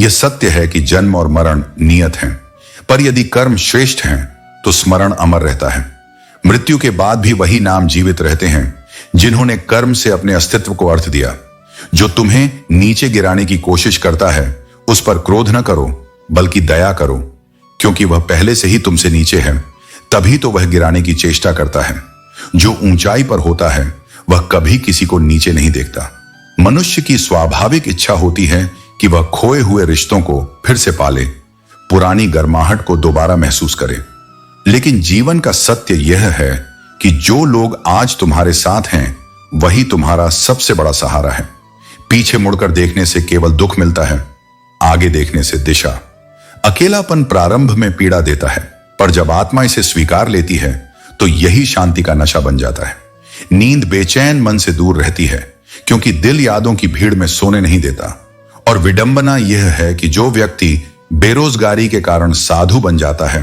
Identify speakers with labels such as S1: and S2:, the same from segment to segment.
S1: यह सत्य है कि जन्म और मरण नियत हैं, पर यदि कर्म श्रेष्ठ हैं तो स्मरण अमर रहता है। मृत्यु के बाद भी वही नाम जीवित रहते हैं जिन्होंने कर्म से अपने अस्तित्व को अर्थ दिया। जो तुम्हें नीचे गिराने की कोशिश करता है उस पर क्रोध न करो, बल्कि दया करो, क्योंकि वह पहले से ही तुमसे नीचे है, तभी तो वह गिराने की चेष्टा करता है। जो ऊंचाई पर होता है वह कभी किसी को नीचे नहीं देखता। मनुष्य की स्वाभाविक इच्छा होती है कि वह खोए हुए रिश्तों को फिर से पाले, पुरानी गर्माहट को दोबारा महसूस करे। लेकिन जीवन का सत्य यह है कि जो लोग आज तुम्हारे साथ हैं वही तुम्हारा सबसे बड़ा सहारा है। पीछे मुड़कर देखने से केवल दुख मिलता है, आगे देखने से दिशा। अकेलापन प्रारंभ में पीड़ा देता है, पर जब आत्मा इसे स्वीकार लेती है तो यही शांति का नशा बन जाता है। नींद बेचैन मन से दूर रहती है, क्योंकि दिल यादों की भीड़ में सोने नहीं देता। और विडंबना यह है कि जो व्यक्ति बेरोजगारी के कारण साधु बन जाता है,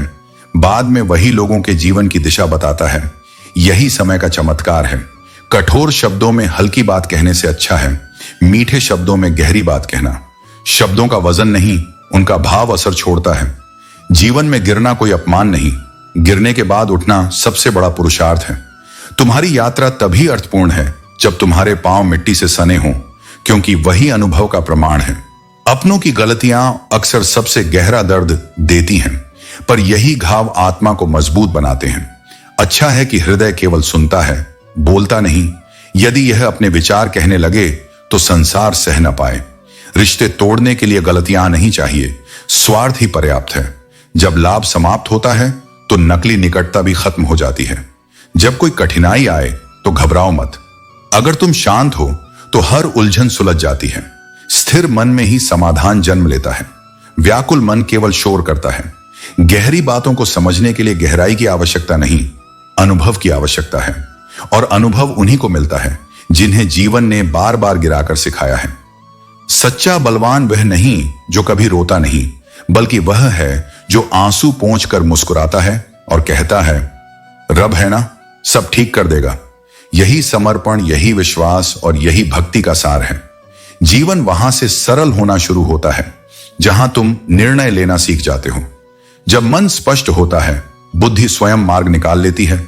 S1: बाद में वही लोगों के जीवन की दिशा बताता है। यही समय का चमत्कार है। कठोर शब्दों में हल्की बात कहने से अच्छा है मीठे शब्दों में गहरी बात कहना। शब्दों का वजन नहीं, उनका भाव असर छोड़ता है। जीवन में गिरना कोई अपमान नहीं, गिरने के बाद उठना सबसे बड़ा पुरुषार्थ है। तुम्हारी यात्रा तभी अर्थपूर्ण है जब तुम्हारे पांव मिट्टी से सने हों, क्योंकि वही अनुभव का प्रमाण है। अपनों की गलतियां अक्सर सबसे गहरा दर्द देती हैं, पर यही घाव आत्मा को मजबूत बनाते हैं। अच्छा है कि हृदय केवल सुनता है, बोलता नहीं। यदि यह अपने विचार कहने लगे तो संसार सह न पाए। रिश्ते तोड़ने के लिए गलतियां नहीं चाहिए, स्वार्थ ही पर्याप्त है। जब लाभ समाप्त होता है तो नकली निकटता भी खत्म हो जाती है। जब कोई कठिनाई आए तो घबराओ मत। अगर तुम शांत हो तो हर उलझन सुलझ जाती है। स्थिर मन में ही समाधान जन्म लेता है। व्याकुल मन केवल शोर करता है। गहरी बातों को समझने के लिए गहराई की आवश्यकता नहीं, अनुभव की आवश्यकता है। और अनुभव उन्हीं को मिलता है जिन्हें जीवन ने बार बार गिराकर सिखाया है। सच्चा बलवान वह नहीं जो कभी रोता नहीं, बल्कि वह है जो आंसू पोंछकर मुस्कुराता है और कहता है, रब है ना, सब ठीक कर देगा। यही समर्पण, यही विश्वास और यही भक्ति का सार है। जीवन वहां से सरल होना शुरू होता है जहां तुम निर्णय लेना सीख जाते हो। जब मन स्पष्ट होता है, बुद्धि स्वयं मार्ग निकाल लेती है।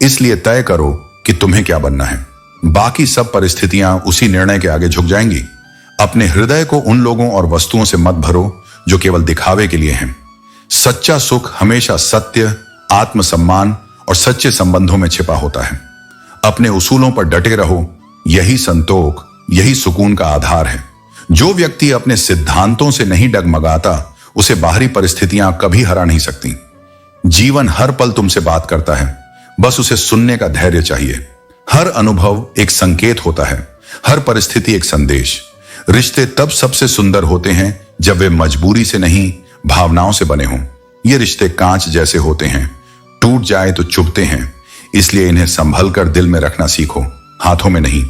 S1: इसलिए तय करो कि तुम्हें क्या बनना है। बाकी सब परिस्थितियां उसी निर्णय के आगे झुक जाएंगी। अपने हृदय को उन लोगों और वस्तुओं से मत भरो जो केवल दिखावे के लिए हैं। सच्चा सुख हमेशा सत्य, आत्मसम्मान और सच्चे संबंधों में छिपा होता है। अपने उसूलों पर डटे रहो, यही संतोख, यही सुकून का आधार है। जो व्यक्ति अपने सिद्धांतों से नहीं डगमगाता, उसे बाहरी परिस्थितियां कभी हरा नहीं सकती। जीवन हर पल तुमसे बात करता है, बस उसे सुनने का धैर्य चाहिए। हर अनुभव एक संकेत होता है, हर परिस्थिति एक संदेश। रिश्ते तब सबसे सुंदर होते हैं जब वे मजबूरी से नहीं, भावनाओं से बने हों। ये रिश्ते कांच जैसे होते हैं, टूट जाए तो चुभते हैं, इसलिए इन्हें संभल कर दिल में रखना सीखो, हाथों में नहीं।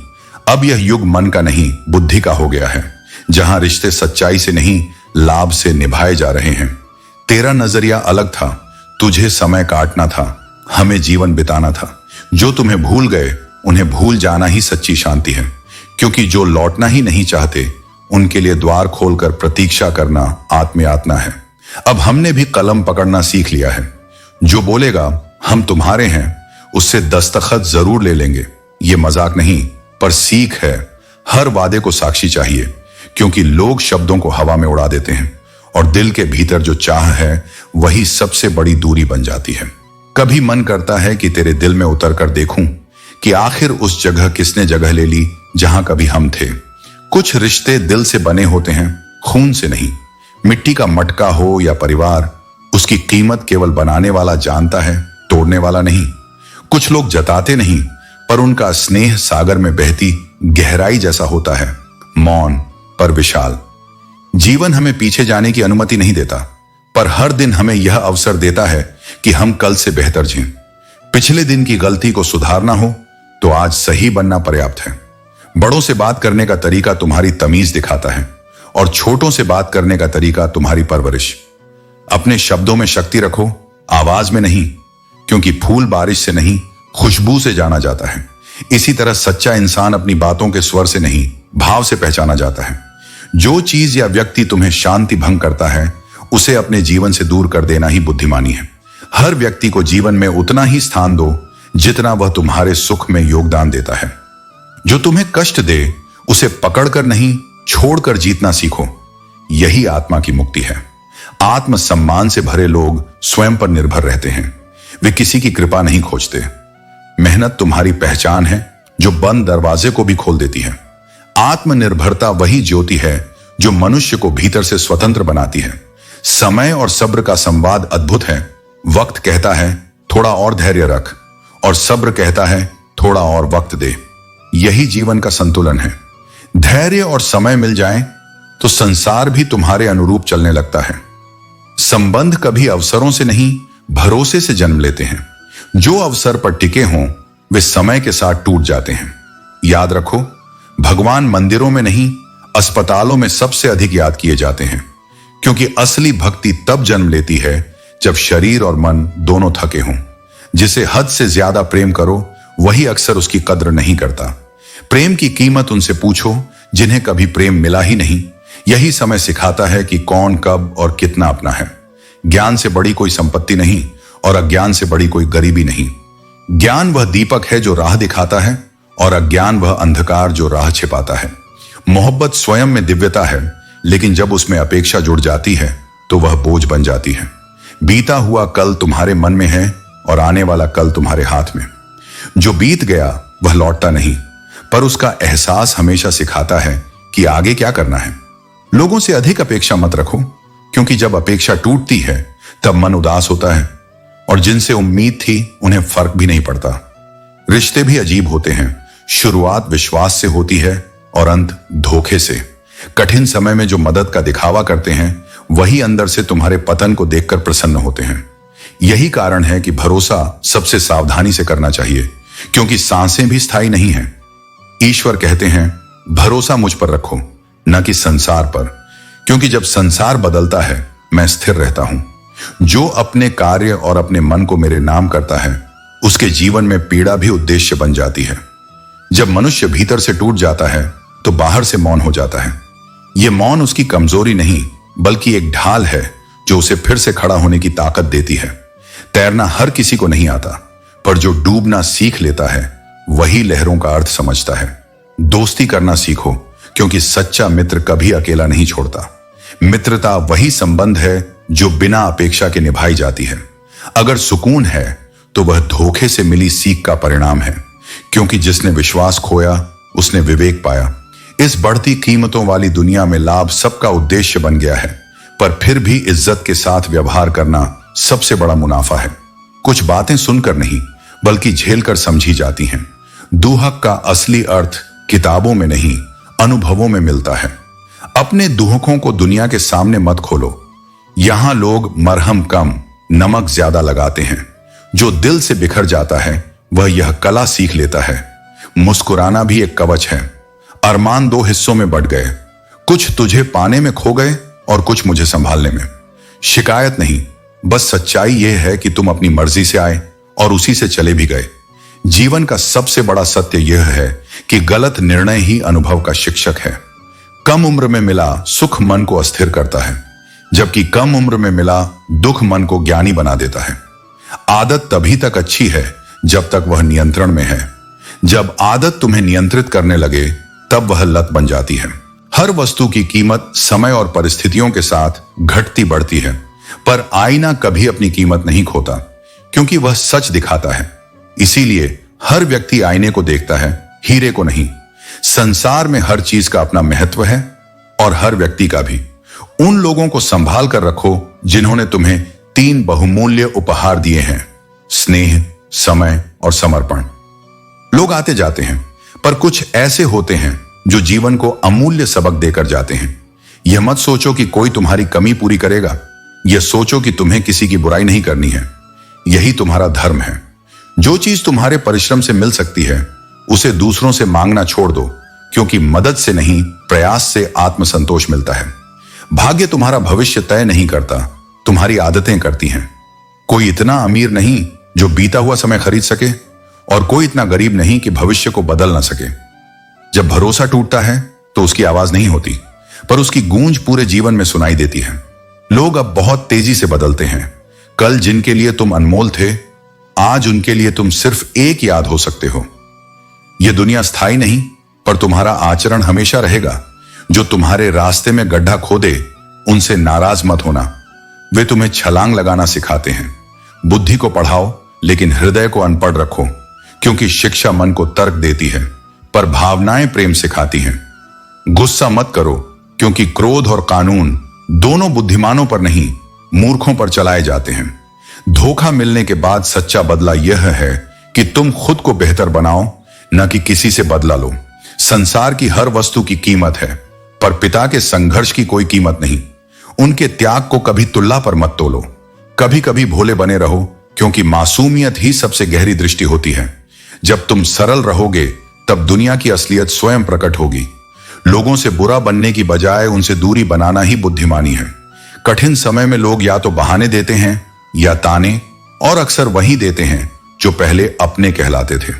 S1: अब यह युग मन का नहीं, बुद्धि का हो गया है, जहां रिश्ते सच्चाई से नहीं, लाभ से निभाए जा रहे हैं। तेरा नजरिया अलग था, तुझे समय काटना था, हमें जीवन बिताना था। जो तुम्हें भूल गए उन्हें भूल जाना ही सच्ची शांति है, क्योंकि जो लौटना ही नहीं चाहते उनके लिए द्वार खोलकर प्रतीक्षा करना आत्मयातना है। अब हमने भी कलम पकड़ना सीख लिया है। जो बोलेगा हम तुम्हारे हैं, उससे दस्तखत जरूर ले लेंगे। ये मजाक नहीं, पर सीख है। हर वादे को साक्षी चाहिए, क्योंकि लोग शब्दों को हवा में उड़ा देते हैं और दिल के भीतर जो चाह है वही सबसे बड़ी दूरी बन जाती है। कभी मन करता है कि तेरे दिल में उतर कर देखूं कि आखिर उस जगह किसने जगह ले ली जहां कभी हम थे। कुछ रिश्ते दिल से बने होते हैं, खून से नहीं। मिट्टी का मटका हो या परिवार, उसकी कीमत केवल बनाने वाला जानता है, तोड़ने वाला नहीं। कुछ लोग जताते नहीं, पर उनका स्नेह सागर में बहती गहराई जैसा होता है, मौन पर विशाल। जीवन हमें पीछे जाने की अनुमति नहीं देता, पर हर दिन हमें यह अवसर देता है कि हम कल से बेहतर जिएं। पिछले दिन की गलती को सुधारना हो तो आज सही बनना पर्याप्त है। बड़ों से बात करने का तरीका तुम्हारी तमीज दिखाता है और छोटों से बात करने का तरीका तुम्हारी परवरिश। अपने शब्दों में शक्ति रखो, आवाज में नहीं, क्योंकि फूल बारिश से नहीं, खुशबू से जाना जाता है। इसी तरह सच्चा इंसान अपनी बातों के स्वर से नहीं, भाव से पहचाना जाता है। जो चीज या व्यक्ति तुम्हें शांति भंग करता है उसे अपने जीवन से दूर कर देना ही बुद्धिमानी है। हर व्यक्ति को जीवन में उतना ही स्थान दो जितना वह तुम्हारे सुख में योगदान देता है। जो तुम्हें कष्ट दे उसे पकड़कर नहीं, छोड़कर जीतना सीखो। यही आत्मा की मुक्ति है। आत्म सम्मान से भरे लोग स्वयं पर निर्भर रहते हैं। वे किसी की कृपा नहीं खोजते। मेहनत तुम्हारी पहचान है जो बंद दरवाजे को भी खोल देती है। आत्मनिर्भरता वही ज्योति है जो मनुष्य को भीतर से स्वतंत्र बनाती है। समय और सब्र का संवाद अद्भुत है। वक्त कहता है थोड़ा और धैर्य रख, और सब्र कहता है थोड़ा और वक्त दे। यही जीवन का संतुलन है। धैर्य और समय मिल जाए तो संसार भी तुम्हारे अनुरूप चलने लगता है। संबंध कभी अवसरों से नहीं, भरोसे से जन्म लेते हैं। जो अवसर पर टिके हों वे समय के साथ टूट जाते हैं। याद रखो, भगवान मंदिरों में नहीं, अस्पतालों में सबसे अधिक याद किए जाते हैं, क्योंकि असली भक्ति तब जन्म लेती है जब शरीर और मन दोनों थके हों। जिसे हद से ज्यादा प्रेम करो वही अक्सर उसकी कद्र नहीं करता। प्रेम की कीमत उनसे पूछो जिन्हें कभी प्रेम मिला ही नहीं। यही समय सिखाता है कि कौन कब और कितना अपना है। ज्ञान से बड़ी कोई संपत्ति नहीं और अज्ञान से बड़ी कोई गरीबी नहीं। ज्ञान वह दीपक है जो राह दिखाता है, और अज्ञान वह अंधकार जो राह छिपाता है। मोहब्बत स्वयं में दिव्यता है, लेकिन जब उसमें अपेक्षा जुड़ जाती है तो वह बोझ बन जाती है। बीता हुआ कल तुम्हारे मन में है और आने वाला कल तुम्हारे हाथ में। जो बीत गया वह लौटता नहीं, पर उसका एहसास हमेशा सिखाता है कि आगे क्या करना है। लोगों से अधिक अपेक्षा मत रखो, क्योंकि जब अपेक्षा टूटती है तब मन उदास होता है, और जिनसे उम्मीद थी उन्हें फर्क भी नहीं पड़ता। रिश्ते भी अजीब होते हैं। शुरुआत विश्वास से होती है और अंत धोखे से। कठिन समय में जो मदद का दिखावा करते हैं वही अंदर से तुम्हारे पतन को देखकर प्रसन्न होते हैं। यही कारण है कि भरोसा सबसे सावधानी से करना चाहिए, क्योंकि सांसें भी स्थायी नहीं हैं। ईश्वर कहते हैं भरोसा मुझ पर रखो, न कि संसार पर, क्योंकि जब संसार बदलता है मैं स्थिर रहता हूं। जो अपने कार्य और अपने मन को मेरे नाम करता है उसके जीवन में पीड़ा भी उद्देश्य बन जाती है। जब मनुष्य भीतर से टूट जाता है तो बाहर से मौन हो जाता है। यह मौन उसकी कमजोरी नहीं, बल्कि एक ढाल है जो उसे फिर से खड़ा होने की ताकत देती है। तैरना हर किसी को नहीं आता, पर जो डूबना सीख लेता है वही लहरों का अर्थ समझता है। दोस्ती करना सीखो, क्योंकि सच्चा मित्र कभी अकेला नहीं छोड़ता। मित्रता वही संबंध है जो बिना अपेक्षा के निभाई जाती है। अगर सुकून है तो वह धोखे से मिली सीख का परिणाम है, क्योंकि जिसने विश्वास खोया उसने विवेक पाया। इस बढ़ती कीमतों वाली दुनिया में लाभ सबका उद्देश्य बन गया है, पर फिर भी इज्जत के साथ व्यवहार करना सबसे बड़ा मुनाफा है। कुछ बातें सुनकर नहीं, बल्कि झेलकर समझी जाती हैं। दुहक का असली अर्थ किताबों में नहीं, अनुभवों में मिलता है। अपने दुहकों को दुनिया के सामने मत खोलो। यहां लोग मरहम कम, नमक ज्यादा लगाते हैं। जो दिल से बिखर जाता है वह यह कला सीख लेता है। मुस्कुराना भी एक कवच है। अरमान दो हिस्सों में बट गए, कुछ तुझे पाने में खो गए और कुछ मुझे संभालने में। शिकायत नहीं, बस सच्चाई यह है कि तुम अपनी मर्जी से आए और उसी से चले भी गए। जीवन का सबसे बड़ा सत्य यह है कि गलत निर्णय ही अनुभव का शिक्षक है। कम उम्र में मिला सुख मन को अस्थिर करता है, जबकि कम उम्र में मिला दुख मन को ज्ञानी बना देता है। आदत तभी तक अच्छी है जब तक वह नियंत्रण में है। जब आदत तुम्हें नियंत्रित करने लगे तब वह लत बन जाती है। हर वस्तु की कीमत समय और परिस्थितियों के साथ घटती बढ़ती है, पर आईना कभी अपनी कीमत नहीं खोता, क्योंकि वह सच दिखाता है। इसीलिए हर व्यक्ति आईने को देखता है, हीरे को नहीं। संसार में हर चीज का अपना महत्व है, और हर व्यक्ति का भी। उन लोगों को संभाल कर रखो जिन्होंने तुम्हें 3 बहुमूल्य उपहार दिए हैं: स्नेह, समय और समर्पण। लोग आते जाते हैं, पर कुछ ऐसे होते हैं जो जीवन को अमूल्य सबक देकर जाते हैं। यह मत सोचो कि कोई तुम्हारी कमी पूरी करेगा, यह सोचो कि तुम्हें किसी की बुराई नहीं करनी है। यही तुम्हारा धर्म है। जो चीज तुम्हारे परिश्रम से मिल सकती है उसे दूसरों से मांगना छोड़ दो, क्योंकि मदद से नहीं, प्रयास से आत्मसंतोष मिलता है। भाग्य तुम्हारा भविष्य तय नहीं करता, तुम्हारी आदतें करती हैं। कोई इतना अमीर नहीं जो बीता हुआ समय खरीद सके, और कोई इतना गरीब नहीं कि भविष्य को बदल ना सके। जब भरोसा टूटता है तो उसकी आवाज नहीं होती, पर उसकी गूंज पूरे जीवन में सुनाई देती है। लोग अब बहुत तेजी से बदलते हैं। कल जिनके लिए तुम अनमोल थे, आज उनके लिए तुम सिर्फ एक याद हो सकते हो। यह दुनिया स्थायी नहीं, पर तुम्हारा आचरण हमेशा रहेगा। जो तुम्हारे रास्ते में गड्ढा खोदे, उनसे नाराज मत होना। वे तुम्हें छलांग लगाना सिखाते हैं। बुद्धि को पढ़ाओ, लेकिन हृदय को अनपढ़ रखो, क्योंकि शिक्षा मन को तर्क देती है, पर भावनाएं प्रेम सिखाती हैं। गुस्सा मत करो, क्योंकि क्रोध और कानून दोनों बुद्धिमानों पर नहीं, मूर्खों पर चलाए जाते हैं। धोखा मिलने के बाद सच्चा बदला यह है कि तुम खुद को बेहतर बनाओ, न कि किसी से बदला लो। संसार की हर वस्तु की कीमत है, पर पिता के संघर्ष की कोई कीमत नहीं। उनके त्याग को कभी तुलना पर मत तोलो। कभी कभी भोले बने रहो, क्योंकि मासूमियत ही सबसे गहरी दृष्टि होती है। जब तुम सरल रहोगे, तब दुनिया की असलियत स्वयं प्रकट होगी। लोगों से बुरा बनने की बजाय उनसे दूरी बनाना ही बुद्धिमानी है। कठिन समय में लोग या तो बहाने देते हैं या ताने, और अक्सर वही देते हैं जो पहले अपने कहलाते थे।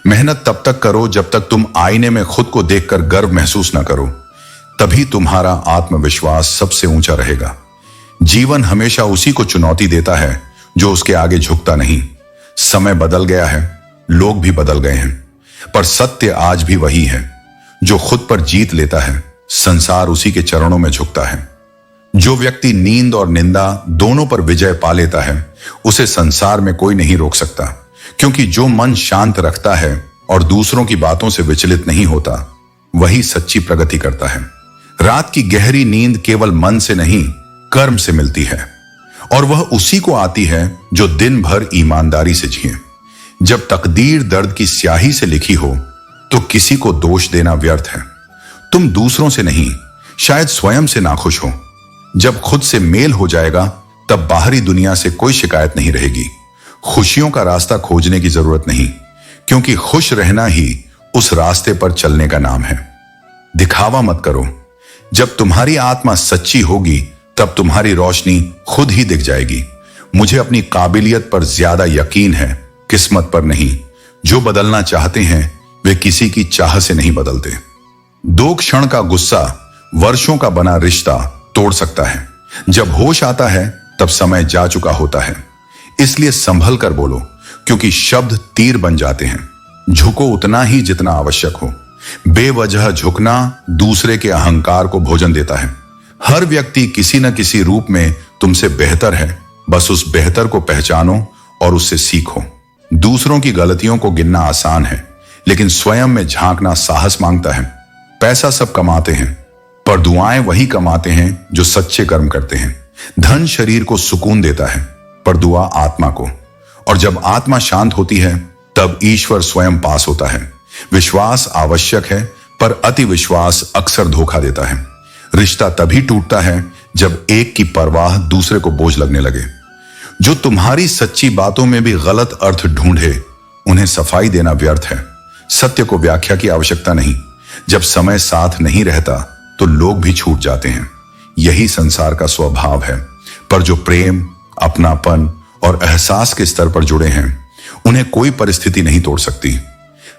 S1: मेहनत तब तक करो जब तक तुम आईने में खुद को देखकर गर्व महसूस न करो। तभी तुम्हारा आत्मविश्वास सबसे ऊंचा रहेगा। जीवन हमेशा उसी को चुनौती देता है जो उसके आगे झुकता नहीं। समय बदल गया है, लोग भी बदल गए हैं, पर सत्य आज भी वही है। जो खुद पर जीत लेता है, संसार उसी के चरणों में झुकता है। जो व्यक्ति नींद और निंदा दोनों पर विजय पा लेता है, उसे संसार में कोई नहीं रोक सकता, क्योंकि जो मन शांत रखता है और दूसरों की बातों से विचलित नहीं होता, वही सच्ची प्रगति करता है। रात की गहरी नींद केवल मन से नहीं, कर्म से मिलती है, और वह उसी को आती है जो दिन भर ईमानदारी से जिए। जब तकदीर दर्द की स्याही से लिखी हो, तो किसी को दोष देना व्यर्थ है। तुम दूसरों से नहीं, शायद स्वयं से नाखुश हो। जब खुद से मेल हो जाएगा, तब बाहरी दुनिया से कोई शिकायत नहीं रहेगी। खुशियों का रास्ता खोजने की जरूरत नहीं, क्योंकि खुश रहना ही उस रास्ते पर चलने का नाम है। दिखावा मत करो। जब तुम्हारी आत्मा सच्ची होगी, तब तुम्हारी रोशनी खुद ही दिख जाएगी। मुझे अपनी काबिलियत पर ज्यादा यकीन है, किस्मत पर नहीं। जो बदलना चाहते हैं, वे किसी की चाह से नहीं बदलते। 2 क्षण का गुस्सा वर्षों का बना रिश्ता तोड़ सकता है। जब होश आता है, तब समय जा चुका होता है। इसलिए संभल कर बोलो, क्योंकि शब्द तीर बन जाते हैं। झुको उतना ही जितना आवश्यक हो। बेवजह झुकना दूसरे के अहंकार को भोजन देता है। हर व्यक्ति किसी न किसी रूप में तुमसे बेहतर है। बस उस बेहतर को पहचानो और उससे सीखो। दूसरों की गलतियों को गिनना आसान है, लेकिन स्वयं में झांकना साहस मांगता है। पैसा सब कमाते हैं, पर दुआएं वही कमाते हैं जो सच्चे कर्म करते हैं। धन शरीर को सुकून देता है, पर दुआ आत्मा को। और जब आत्मा शांत होती है, तब ईश्वर स्वयं पास होता है। विश्वास आवश्यक है, पर अति विश्वास अक्सर धोखा देता है। रिश्ता तभी टूटता है जब एक की परवाह दूसरे को बोझ लगने लगे। जो तुम्हारी सच्ची बातों में भी गलत अर्थ ढूंढे, उन्हें सफाई देना व्यर्थ है। सत्य को व्याख्या की आवश्यकता नहीं। जब समय साथ नहीं रहता, तो लोग भी छूट जाते हैं। यही संसार का स्वभाव है। पर जो प्रेम, अपनापन और एहसास के स्तर पर जुड़े हैं, उन्हें कोई परिस्थिति नहीं तोड़ सकती।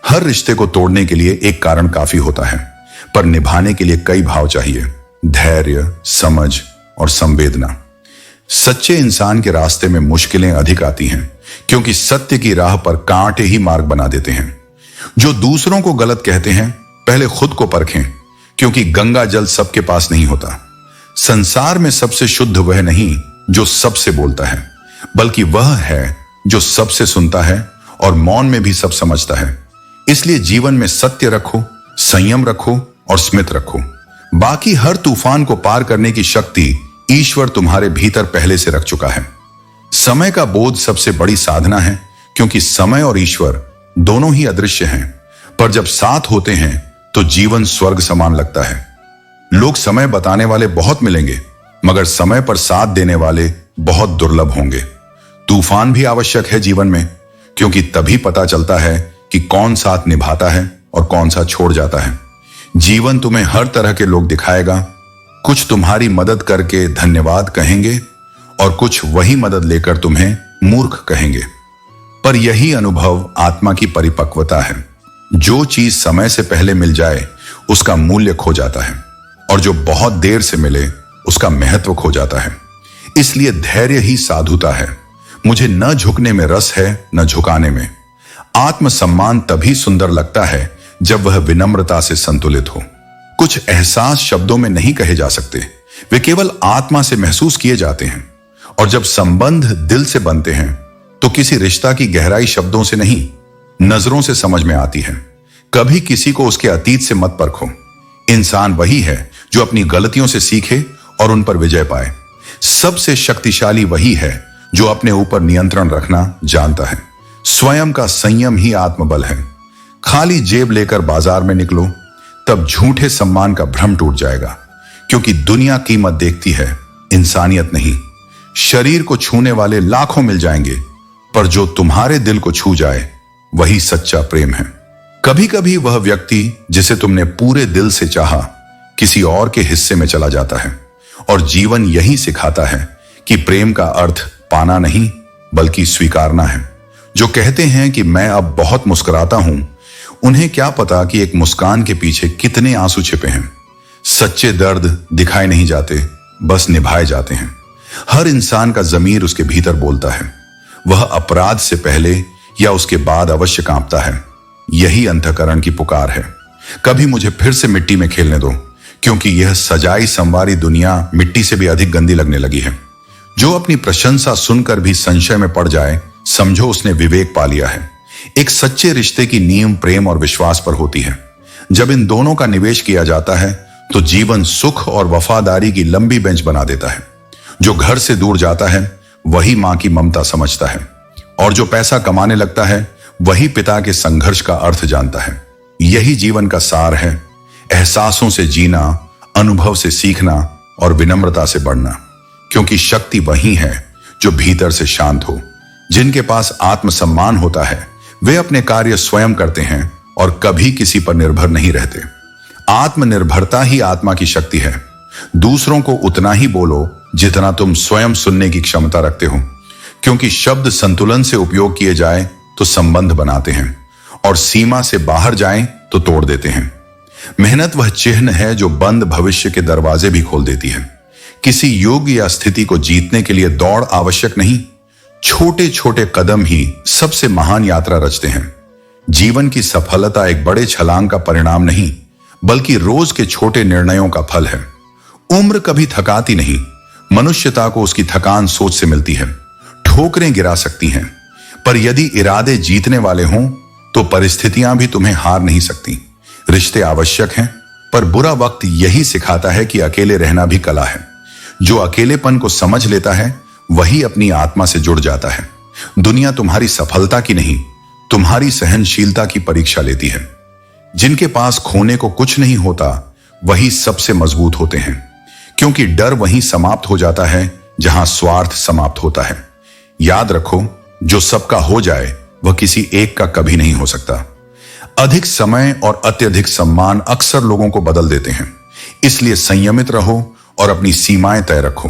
S1: हर रिश्ते को तोड़ने के लिए एक कारण काफी होता है, पर निभाने के लिए कई भाव चाहिए। धैर्य, समझ और संवेदना। सच्चे इंसान के रास्ते में मुश्किलें अधिक आती हैं, क्योंकि सत्य की राह पर कांटे ही मार्ग बना देते हैं। जो दूसरों को गलत कहते हैं, पहले खुद को परखें, क्योंकि गंगा जल सबके पास नहीं होता। संसार में सबसे शुद्ध वह नहीं जो सबसे बोलता है, बल्कि वह है जो सबसे सुनता है और मौन में भी सब समझता है। इसलिए जीवन में सत्य रखो, संयम रखो और स्मित रखो। बाकी हर तूफान को पार करने की शक्ति ईश्वर तुम्हारे भीतर पहले से रख चुका है। समय का बोध सबसे बड़ी साधना है, क्योंकि समय और ईश्वर दोनों ही अदृश्य हैं, पर जब साथ होते हैं तो जीवन स्वर्ग समान लगता है। लोग समय बताने वाले बहुत मिलेंगे, मगर समय पर साथ देने वाले बहुत दुर्लभ होंगे। तूफान भी आवश्यक है जीवन में, क्योंकि तभी पता चलता है कि कौन साथ निभाता है और कौन सा छोड़ जाता है। जीवन तुम्हें हर तरह के लोग दिखाएगा। कुछ तुम्हारी मदद करके धन्यवाद कहेंगे, और कुछ वही मदद लेकर तुम्हें मूर्ख कहेंगे। पर यही अनुभव आत्मा की परिपक्वता है। जो चीज समय से पहले मिल जाए, उसका मूल्य खो जाता है। और जो बहुत देर से मिले उसका महत्व खो जाता है। इसलिए धैर्य ही साधुता है। मुझे न झुकने में रस है, न झुकाने में। आत्मसम्मान तभी सुंदर लगता है जब वह विनम्रता से संतुलित हो। कुछ एहसास शब्दों में नहीं कहे जा सकते, वे केवल आत्मा से महसूस किए जाते हैं। और जब संबंध दिल से बनते हैं तो किसी रिश्ता की गहराई शब्दों से नहीं, नजरों से समझ में आती है। कभी किसी को उसके अतीत से मत परखो। इंसान वही है जो अपनी गलतियों से सीखे और उन पर विजय पाए। सबसे शक्तिशाली वही है जो अपने ऊपर नियंत्रण रखना जानता है। स्वयं का संयम ही आत्मबल है। खाली जेब लेकर बाजार में निकलो, तब झूठे सम्मान का भ्रम टूट जाएगा, क्योंकि दुनिया कीमत देखती है, इंसानियत नहीं। शरीर को छूने वाले लाखों मिल जाएंगे, पर जो तुम्हारे दिल को छू जाए वही सच्चा प्रेम है। कभी कभी वह व्यक्ति जिसे तुमने पूरे दिल से चाहा किसी और के हिस्से में चला जाता है, और जीवन यही सिखाता है कि प्रेम का अर्थ पाना नहीं बल्कि स्वीकारना है। जो कहते हैं कि मैं अब बहुत मुस्कुराता हूं, उन्हें क्या पता कि एक मुस्कान के पीछे कितने आंसू छिपे हैं। सच्चे दर्द दिखाए नहीं जाते, बस निभाए जाते हैं। हर इंसान का ज़मीर उसके भीतर बोलता है। वह अपराध से पहले या उसके बाद अवश्य कांपता है। यही अंतःकरण की पुकार है। कभी मुझे फिर से मिट्टी में खेलने दो, क्योंकि यह सजाई संवारी दुनिया मिट्टी से भी अधिक गंदी लगने लगी है। जो अपनी प्रशंसा सुनकर भी संशय में पड़ जाए, समझो उसने विवेक पा लिया है। एक सच्चे रिश्ते की नींव प्रेम और विश्वास पर होती है। जब इन दोनों का निवेश किया जाता है तो जीवन सुख और वफादारी की लंबी बेंच बना देता है। जो घर से दूर जाता है वही मां की ममता समझता है, और जो पैसा कमाने लगता है वही पिता के संघर्ष का अर्थ जानता है। यही जीवन का सार है। एहसासों से जीना, अनुभव से सीखना और विनम्रता से बढ़ना, क्योंकि शक्ति वही है जो भीतर से शांत हो। जिनके पास आत्मसम्मान होता है वे अपने कार्य स्वयं करते हैं और कभी किसी पर निर्भर नहीं रहते। आत्मनिर्भरता ही आत्मा की शक्ति है। दूसरों को उतना ही बोलो जितना तुम स्वयं सुनने की क्षमता रखते हो, क्योंकि शब्द संतुलन से उपयोग किए जाए तो संबंध बनाते हैं, और सीमा से बाहर जाएं तो तोड़ देते हैं। मेहनत वह चिन्ह है जो बंद भविष्य के दरवाजे भी खोल देती है। किसी योग या स्थिति को जीतने के लिए दौड़ आवश्यक नहीं, छोटे छोटे कदम ही सबसे महान यात्रा रचते हैं। जीवन की सफलता एक बड़े छलांग का परिणाम नहीं, बल्कि रोज के छोटे निर्णयों का फल है। उम्र कभी थकाती नहीं, मनुष्यता को उसकी थकान सोच से मिलती है। ठोकरें गिरा सकती हैं, पर यदि इरादे जीतने वाले हों तो परिस्थितियां भी तुम्हें हार नहीं सकती। रिश्ते आवश्यक हैं, पर बुरा वक्त यही सिखाता है कि अकेले रहना भी कला है। जो अकेलेपन को समझ लेता है वही अपनी आत्मा से जुड़ जाता है। दुनिया तुम्हारी सफलता की नहीं, तुम्हारी सहनशीलता की परीक्षा लेती है। जिनके पास खोने को कुछ नहीं होता वही सबसे मजबूत होते हैं, क्योंकि डर वहीं समाप्त हो जाता है जहां स्वार्थ समाप्त होता है। याद रखो, जो सबका हो जाए वह किसी एक का कभी नहीं हो सकता। अधिक समय और अत्यधिक सम्मान अक्सर लोगों को बदल देते हैं। इसलिए संयमित रहो और अपनी सीमाएं तय रखो।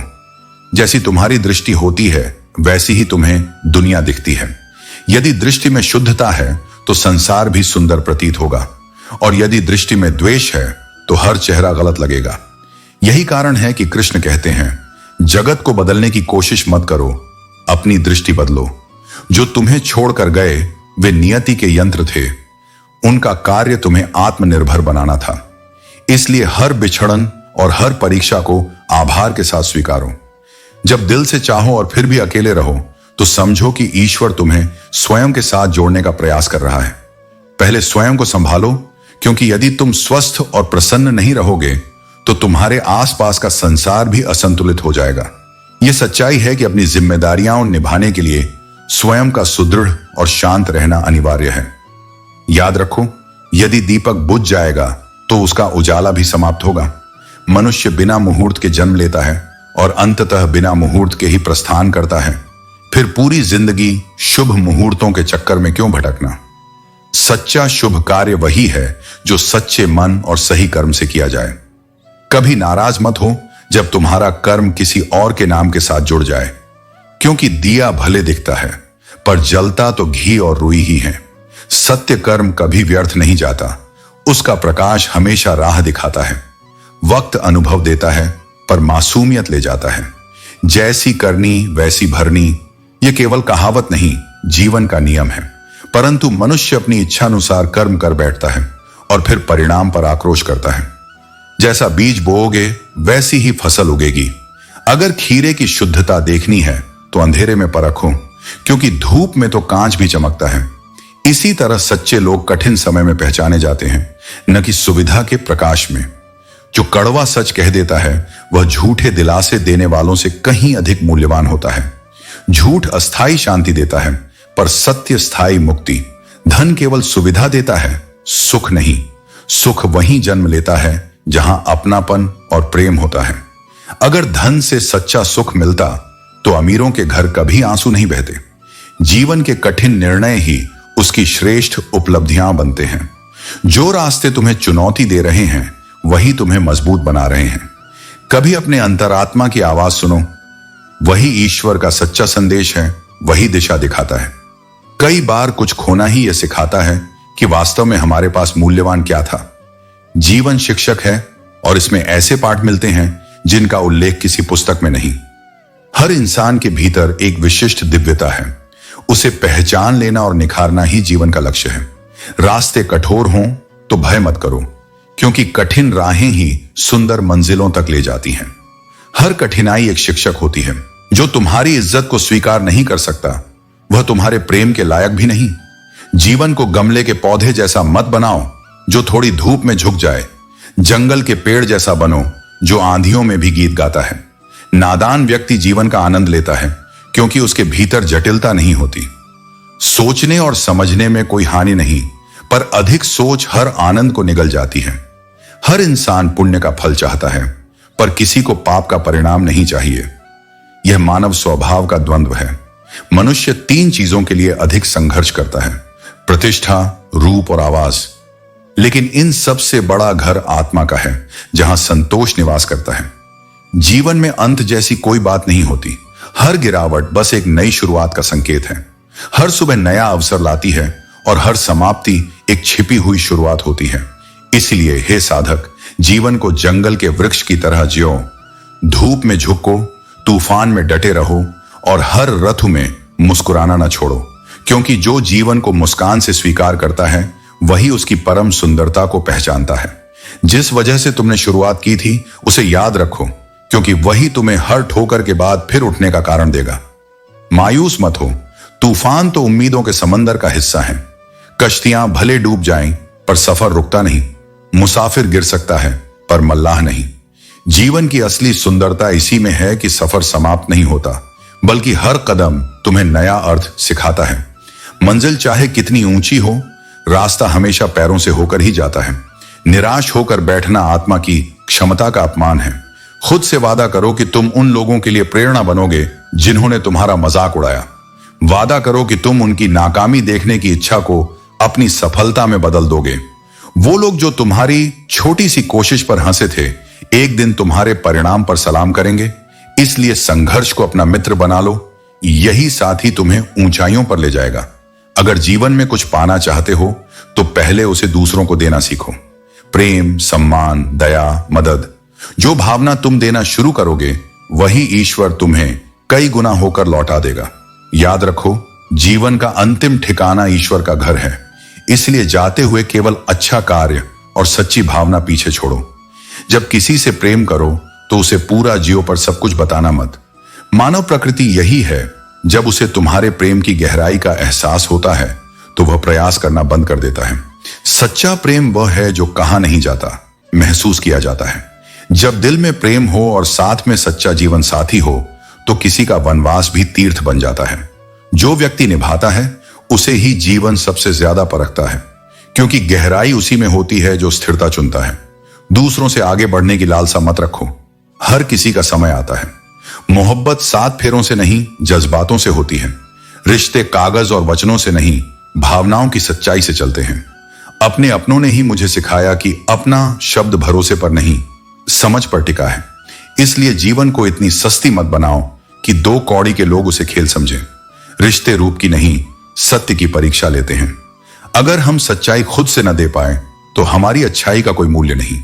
S1: जैसी तुम्हारी दृष्टि होती है वैसी ही तुम्हें दुनिया दिखती है। यदि दृष्टि में शुद्धता है तो संसार भी सुंदर प्रतीत होगा, और यदि दृष्टि में द्वेष है तो हर चेहरा गलत लगेगा। यही कारण है कि कृष्ण कहते हैं, जगत को बदलने की कोशिश मत करो, अपनी दृष्टि बदलो। जो तुम्हें छोड़कर गए वे नियति के यंत्र थे, उनका कार्य तुम्हें आत्मनिर्भर बनाना था। इसलिए हर बिछड़न और हर परीक्षा को आभार के साथ स्वीकारो। जब दिल से चाहो और फिर भी अकेले रहो तो समझो कि ईश्वर तुम्हें स्वयं के साथ जोड़ने का प्रयास कर रहा है। पहले स्वयं को संभालो, क्योंकि यदि तुम स्वस्थ और प्रसन्न नहीं रहोगे तो तुम्हारे आसपास का संसार भी असंतुलित हो जाएगा। यह सच्चाई है कि अपनी जिम्मेदारियां निभाने के लिए स्वयं का सुदृढ़ और शांत रहना अनिवार्य है। याद रखो, यदि दीपक बुझ जाएगा तो उसका उजाला भी समाप्त होगा। मनुष्य बिना मुहूर्त के जन्म लेता है और अंततः बिना मुहूर्त के ही प्रस्थान करता है। फिर पूरी जिंदगी शुभ मुहूर्तों के चक्कर में क्यों भटकना। सच्चा शुभ कार्य वही है जो सच्चे मन और सही कर्म से किया जाए। कभी नाराज मत हो जब तुम्हारा कर्म किसी और के नाम के साथ जुड़ जाए, क्योंकि दिया भले दिखता है पर जलता तो घी और रुई ही है। सत्य कर्म कभी व्यर्थ नहीं जाता, उसका प्रकाश हमेशा राह दिखाता है। वक्त अनुभव देता है पर मासूमियत ले जाता है। जैसी करनी वैसी भरनी यह केवल कहावत नहीं, जीवन का नियम है। परंतु मनुष्य अपनी इच्छानुसार कर्म कर बैठता है और फिर परिणाम पर आक्रोश करता है। जैसा बीज बोओगे वैसी ही फसल उगेगी। अगर खीरे की शुद्धता देखनी है तो अंधेरे में परखो, क्योंकि धूप में तो कांच भी चमकता है। इसी तरह सच्चे लोग कठिन समय में पहचाने जाते हैं, न कि सुविधा के प्रकाश में। जो कड़वा सच कह देता है वह झूठे दिलासे देने वालों से कहीं अधिक मूल्यवान होता है। झूठ अस्थाई शांति देता है पर सत्य स्थायी मुक्ति। धन केवल सुविधा देता है, सुख नहीं। सुख वहीं जन्म लेता है जहां अपनापन और प्रेम होता है। अगर धन से सच्चा सुख मिलता तो अमीरों के घर कभी आंसू नहीं बहते। जीवन के कठिन निर्णय ही उसकी श्रेष्ठ उपलब्धियां बनते हैं। जो रास्ते तुम्हें चुनौती दे रहे हैं वही तुम्हें मजबूत बना रहे हैं। कभी अपने अंतरात्मा की आवाज सुनो, वही ईश्वर का सच्चा संदेश है, वही दिशा दिखाता है। कई बार कुछ खोना ही यह सिखाता है कि वास्तव में हमारे पास मूल्यवान क्या था। जीवन शिक्षक है और इसमें ऐसे पाठ मिलते हैं जिनका उल्लेख किसी पुस्तक में नहीं। हर इंसान के भीतर एक विशिष्ट दिव्यता है, उसे पहचान लेना और निखारना ही जीवन का लक्ष्य है। रास्ते कठोर हों तो भय मत करो, क्योंकि कठिन राहें ही सुंदर मंजिलों तक ले जाती हैं। हर कठिनाई एक शिक्षक होती है। जो तुम्हारी इज्जत को स्वीकार नहीं कर सकता वह तुम्हारे प्रेम के लायक भी नहीं। जीवन को गमले के पौधे जैसा मत बनाओ जो थोड़ी धूप में झुक जाए। जंगल के पेड़ जैसा बनो जो आंधियों में भी गीत गाता है। नादान व्यक्ति जीवन का आनंद लेता है क्योंकि उसके भीतर जटिलता नहीं होती। सोचने और समझने में कोई हानि नहीं, पर अधिक सोच हर आनंद को निगल जाती है। हर इंसान पुण्य का फल चाहता है, पर किसी को पाप का परिणाम नहीं चाहिए। यह मानव स्वभाव का द्वंद्व है। मनुष्य तीन चीजों के लिए अधिक संघर्ष करता है: प्रतिष्ठा, रूप और आवाज। लेकिन इन सबसे बड़ा घर आत्मा का है, जहां संतोष निवास करता है। जीवन में अंत जैसी कोई बात नहीं होती। हर गिरावट बस एक नई शुरुआत का संकेत है। हर सुबह नया अवसर लाती है और हर समाप्ति एक छिपी हुई शुरुआत होती है। इसलिए हे साधक, जीवन को जंगल के वृक्ष की तरह जियो। धूप में झुको, तूफान में डटे रहो और हर ऋतु में मुस्कुराना न छोड़ो, क्योंकि जो जीवन को मुस्कान से स्वीकार करता है वही उसकी परम सुंदरता को पहचानता है। जिस वजह से तुमने शुरुआत की थी उसे याद रखो, क्योंकि वही तुम्हें हर ठोकर के बाद फिर उठने का कारण देगा। मायूस मत हो, तूफान तो उम्मीदों के समंदर का हिस्सा है। कश्तियां भले डूब जाएं, पर सफर रुकता नहीं। मुसाफिर गिर सकता है पर मल्लाह नहीं। जीवन की असली सुंदरता इसी में है कि सफर समाप्त नहीं होता, बल्कि हर कदम तुम्हें नया अर्थ सिखाता है। मंजिल चाहे कितनी ऊंची हो, रास्ता हमेशा पैरों से होकर ही जाता है। निराश होकर बैठना आत्मा की क्षमता का अपमान है। खुद से वादा करो कि तुम उन लोगों के लिए प्रेरणा बनोगे जिन्होंने तुम्हारा मजाक उड़ाया। वादा करो कि तुम उनकी नाकामी देखने की इच्छा को अपनी सफलता में बदल दोगे। वो लोग जो तुम्हारी छोटी सी कोशिश पर हंसे थे, एक दिन तुम्हारे परिणाम पर सलाम करेंगे। इसलिए संघर्ष को अपना मित्र बना लो, यही साथी तुम्हें ऊंचाइयों पर ले जाएगा। अगर जीवन में कुछ पाना चाहते हो तो पहले उसे दूसरों को देना सीखो। प्रेम, सम्मान, दया, मदद, जो भावना तुम देना शुरू करोगे वही ईश्वर तुम्हें कई गुना होकर लौटा देगा। याद रखो, जीवन का अंतिम ठिकाना ईश्वर का घर है। इसलिए जाते हुए केवल अच्छा कार्य और सच्ची भावना पीछे छोड़ो। जब किसी से प्रेम करो तो उसे पूरा जियो, पर सब कुछ बताना मत। मानव प्रकृति यही है, जब उसे तुम्हारे प्रेम की गहराई का एहसास होता है तो वह प्रयास करना बंद कर देता है। सच्चा प्रेम वह है जो कहा नहीं जाता, महसूस किया जाता है। जब दिल में प्रेम हो और साथ में सच्चा जीवन साथी हो तो किसी का वनवास भी तीर्थ बन जाता है। जो व्यक्ति निभाता है उसे ही जीवन सबसे ज्यादा परखता है, क्योंकि गहराई उसी में होती है जो स्थिरता चुनता है। दूसरों से आगे बढ़ने की लालसा मत रखो। हर किसी का समय आता है। मोहब्बत 7 फेरों से नहीं, जज्बातों से होती है। रिश्ते कागज और वचनों से नहीं, भावनाओं की सच्चाई से चलते हैं। अपने अपनों ने ही मुझे सिखाया कि अपना शब्द भरोसे पर नहीं, समझ पर टिका है। इसलिए जीवन को इतनी सस्ती मत बनाओ कि 2 कौड़ी के लोग उसे खेल समझें। रिश्ते रूप की नहीं, सत्य की परीक्षा लेते हैं। अगर हम सच्चाई खुद से न दे पाए तो हमारी अच्छाई का कोई मूल्य नहीं।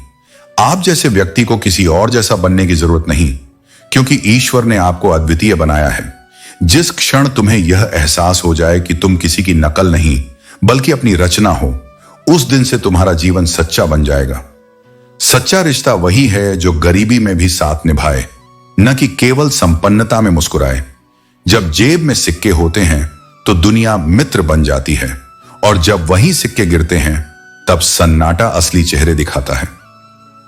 S1: आप जैसे व्यक्ति को किसी और जैसा बनने की जरूरत नहीं, क्योंकि ईश्वर ने आपको अद्वितीय बनाया है। जिस क्षण तुम्हें यह एहसास हो जाए कि तुम किसी की नकल नहीं बल्कि अपनी रचना हो, उस दिन से तुम्हारा जीवन सच्चा बन जाएगा। सच्चा रिश्ता वही है जो गरीबी में भी साथ निभाए, न कि केवल संपन्नता में मुस्कुराए। जब जेब में सिक्के होते हैं तो दुनिया मित्र बन जाती है, और जब वही सिक्के गिरते हैं तब सन्नाटा असली चेहरे दिखाता है।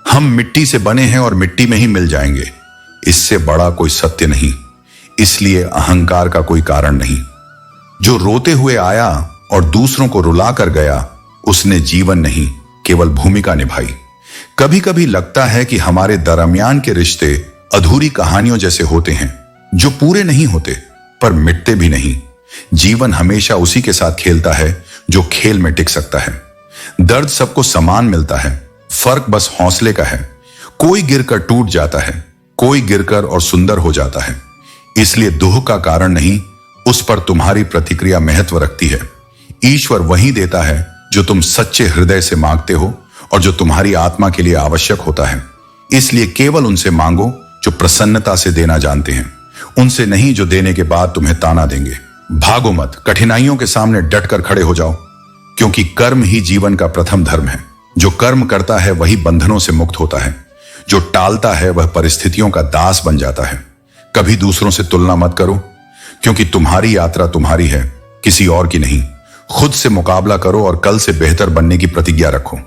S1: हम मिट्टी से बने हैं और मिट्टी में ही मिल जाएंगे, इससे बड़ा कोई सत्य नहीं। इसलिए अहंकार का कोई कारण नहीं। जो रोते हुए आया और दूसरों को रुला कर गया, उसने जीवन नहीं केवल भूमिका निभाई। कभी कभी लगता है कि हमारे दरमियान के रिश्ते अधूरी कहानियों जैसे होते हैं, जो पूरे नहीं होते पर मिटते भी नहीं। जीवन हमेशा उसी के साथ खेलता है जो खेल में टिक सकता है। दर्द सबको समान मिलता है, फर्क बस हौसले का है। कोई गिरकर टूट जाता है, कोई गिरकर और सुंदर हो जाता है। इसलिए दुख का कारण नहीं, उस पर तुम्हारी प्रतिक्रिया महत्व रखती है। ईश्वर वही देता है जो तुम सच्चे हृदय से मांगते हो और जो तुम्हारी आत्मा के लिए आवश्यक होता है। इसलिए केवल उनसे मांगो जो प्रसन्नता से देना जानते हैं, उनसे नहीं जो देने के बाद तुम्हें ताना देंगे। भागो मत, कठिनाइयों के सामने डटकर खड़े हो जाओ, क्योंकि कर्म ही जीवन का प्रथम धर्म है। जो कर्म करता है वही बंधनों से मुक्त होता है, जो टालता है वह परिस्थितियों का दास बन जाता है। कभी दूसरों से तुलना मत करो, क्योंकि तुम्हारी यात्रा तुम्हारी है, किसी और की नहीं। खुद से मुकाबला करो और कल से बेहतर बनने की प्रतिज्ञा रखो।